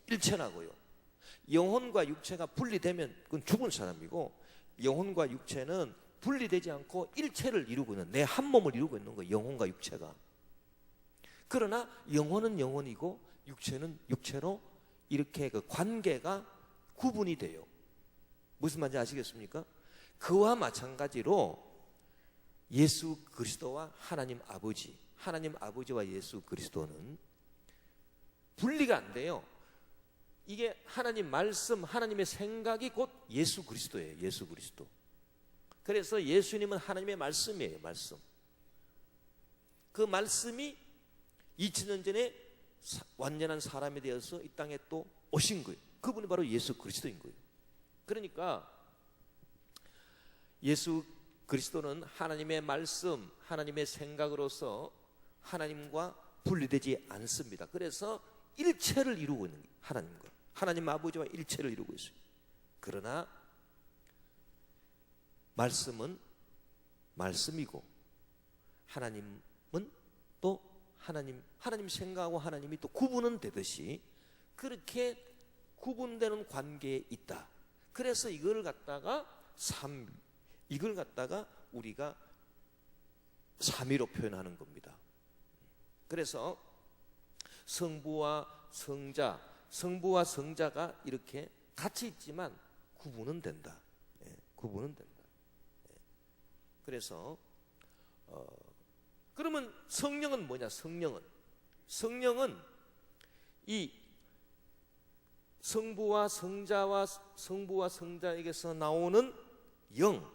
일체라고요. 영혼과 육체가 분리되면 그건 죽은 사람이고, 영혼과 육체는 분리되지 않고 일체를 이루고 있는, 내 한 몸을 이루고 있는 거예요. 영혼과 육체가. 그러나 영혼은 영혼이고 육체는 육체로 이렇게 그 관계가 구분이 돼요. 무슨 말인지 아시겠습니까? 그와 마찬가지로 예수 그리스도와 하나님 아버지, 하나님 아버지와 예수 그리스도는 분리가 안 돼요. 이게 하나님 말씀, 하나님의 생각이 곧 예수 그리스도예요. 예수 그리스도. 그래서 예수님은 하나님의 말씀이에요. 말씀. 그 말씀이 2000년 전에 완전한 사람이 되어서 이 땅에 또 오신 거예요. 그분이 바로 예수 그리스도인 거예요. 그러니까 예수 그리스도는 하나님의 말씀, 하나님의 생각으로서 하나님과 분리되지 않습니다. 그래서 일체를 이루고 있는 거예요. 하나님과, 하나님 아버지와 일체를 이루고 있어요. 그러나 말씀은 말씀이고 하나님은 또 하나님 생각하고 하나님이 또 구분은 되듯이 그렇게 구분되는 관계에 있다. 그래서 이걸 갖다가 우리가 삼위로 표현하는 겁니다. 그래서 성부와 성자가 이렇게 같이 있지만 구분은 된다. 구분은 된다. 그래서 그러면 성령은 뭐냐? 성령은 이 성부와 성자에게서 나오는 영,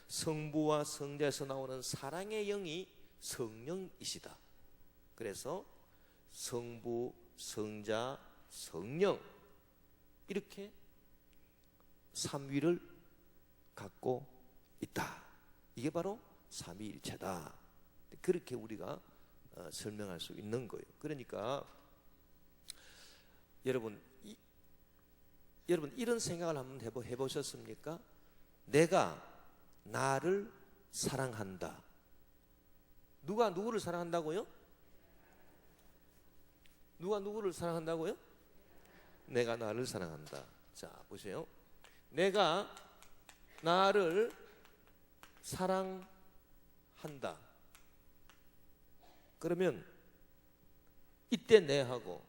성부와 성자에서 나오는 사랑의 영이 성령이시다. 그래서 성부, 성자, 성령 이렇게 삼위를 갖고 있다. 이게 바로 삼위일체다. 그렇게 우리가 설명할 수 있는 거예요. 그러니까 여러분 이런 생각을 한번 해보셨습니까? 내가 나를 사랑한다. 누가 누구를 사랑한다고요? 누가 누구를 사랑한다고요? 내가 나를 사랑한다. 자, 보세요. 내가 나를 사랑한다. 그러면 이때 내하고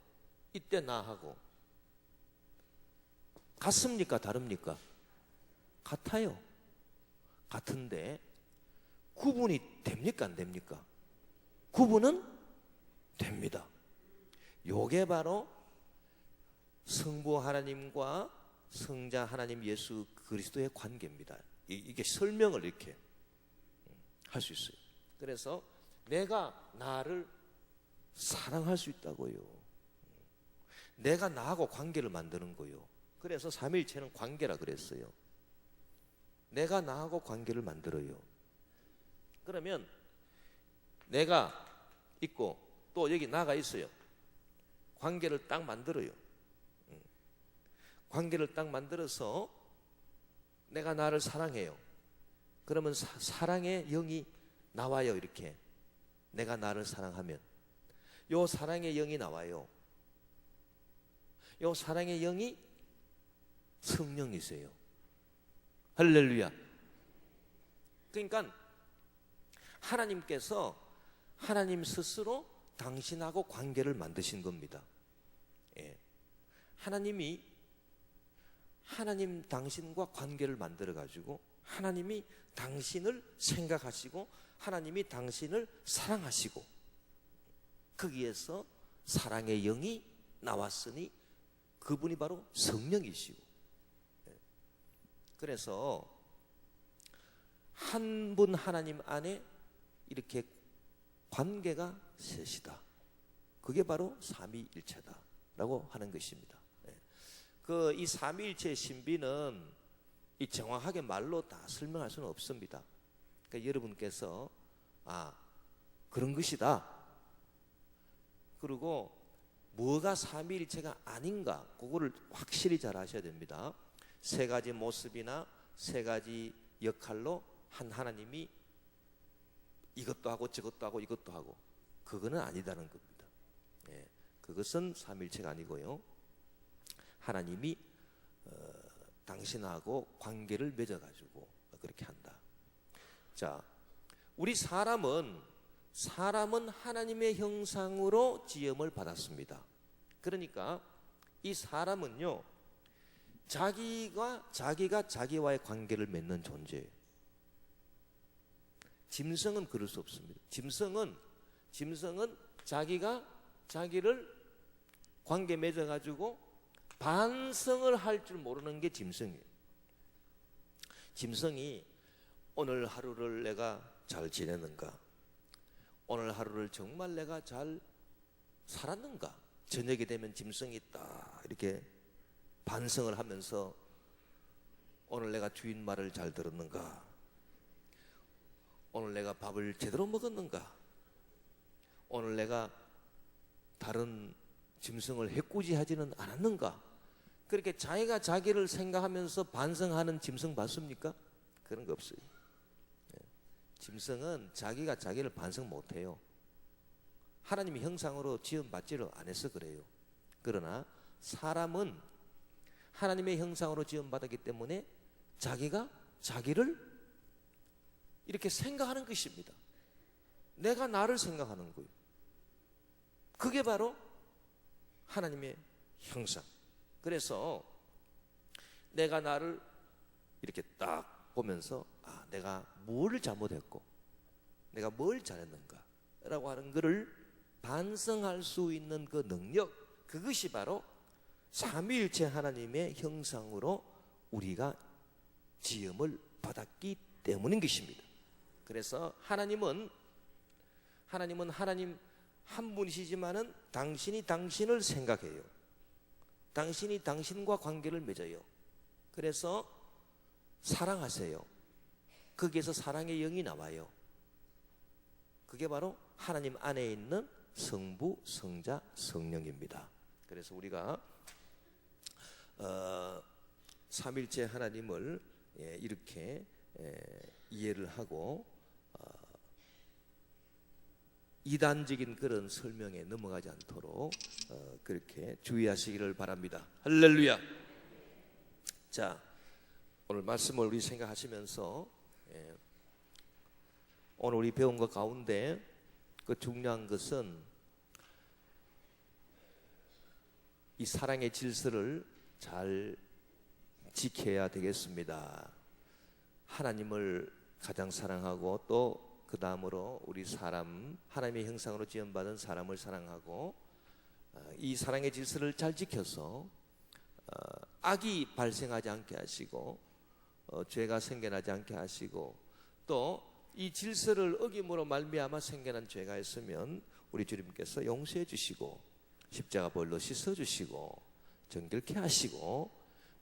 이때 나하고 같습니까? 다릅니까? 같아요. 같은데 구분이 됩니까? 안 됩니까? 구분은 됩니다. 요게 바로 성부 하나님과 성자 하나님 예수 그리스도의 관계입니다. 이게 설명을 이렇게 할 수 있어요. 그래서 내가 나를 사랑할 수 있다고요. 내가 나하고 관계를 만드는 거요. 그래서 삼위일체는 관계라 그랬어요. 내가 나하고 관계를 만들어요. 그러면 내가 있고 또 여기 나가 있어요. 관계를 딱 만들어요. 관계를 딱 만들어서 내가 나를 사랑해요. 그러면 사랑의 영이 나와요. 이렇게 내가 나를 사랑하면 요 사랑의 영이 나와요. 요 사랑의 영이 성령이세요. 할렐루야. 그러니까 하나님께서 하나님 스스로 당신하고 관계를 만드신 겁니다. 예. 하나님이 하나님 당신과 관계를 만들어 가지고 하나님이 당신을 생각하시고 하나님이 당신을 사랑하시고 거기에서 사랑의 영이 나왔으니 그분이 바로 성령이시고, 그래서 한 분 하나님 안에 이렇게 관계가 셋이다. 그게 바로 삼위일체다라고 하는 것입니다. 이 삼위일체의 신비는 이 정확하게 말로 다 설명할 수는 없습니다. 그러니까 여러분께서 그런 것이다. 그리고 뭐가 삼위일체가 아닌가 그거를 확실히 잘 아셔야 됩니다. 세 가지 모습이나 세 가지 역할로 한 하나님이 이것도 하고 저것도 하고 이것도 하고 그거는 아니다는 겁니다. 그것은 삼위일체가 아니고요. 하나님이 당신하고 관계를 맺어가지고 그렇게 한다. 자, 우리 사람은 하나님의 형상으로 지음을 받았습니다. 그러니까 이 사람은요, 자기가 자기와의 관계를 맺는 존재예요. 짐승은 그럴 수 없습니다. 짐승은 자기가 자기를 관계 맺어가지고 반성을 할 줄 모르는 게 짐승이에요. 짐승이 오늘 하루를 내가 잘 지냈는가? 오늘 하루를 정말 내가 잘 살았는가? 저녁이 되면 짐승이 딱 이렇게 반성을 하면서 오늘 내가 주인 말을 잘 들었는가? 오늘 내가 밥을 제대로 먹었는가? 오늘 내가 다른 짐승을 해코지하지는 않았는가? 그렇게 자기가 자기를 생각하면서 반성하는 짐승 봤습니까? 그런 거 없어요. 짐승은 자기가 자기를 반성 못해요. 하나님의 형상으로 지음받지를 않아서 그래요. 그러나 사람은 하나님의 형상으로 지음받았기 때문에 자기가 자기를 이렇게 생각하는 것입니다. 내가 나를 생각하는 거예요. 그게 바로 하나님의 형상. 그래서 내가 나를 이렇게 딱 보면서 내가 뭘 잘못했고 내가 뭘 잘했는가 라고 하는 것을 반성할 수 있는 그 능력, 그것이 바로 삼위일체 하나님의 형상으로 우리가 지음을 받았기 때문인 것입니다. 그래서 하나님은 하나님 한 분이시지만은 당신이 당신을 생각해요. 당신이 당신과 관계를 맺어요. 그래서 사랑하세요. 거기에서 사랑의 영이 나와요. 그게 바로 하나님 안에 있는 성부, 성자, 성령입니다. 그래서 우리가 삼일체 하나님을 이렇게 이해를 하고 이단적인 그런 설명에 넘어가지 않도록 그렇게 주의하시기를 바랍니다. 할렐루야. 자, 오늘 말씀을 우리 생각하시면서 오늘 우리 배운 것 가운데 그 중요한 것은 이 사랑의 질서를 잘 지켜야 되겠습니다. 하나님을 가장 사랑하고 또 그 다음으로 우리 사람, 하나님의 형상으로 지음받은 사람을 사랑하고 이 사랑의 질서를 잘 지켜서 악이 발생하지 않게 하시고 죄가 생겨나지 않게 하시고 또 이 질서를 어김으로 말미암아 생겨난 죄가 있으면 우리 주님께서 용서해 주시고 십자가 벌로 씻어 주시고 정결케 하시고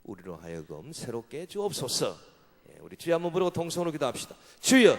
우리로 하여금 새롭게 주옵소서. 우리 주여 한번 부르고 통성으로 기도합시다. 주여.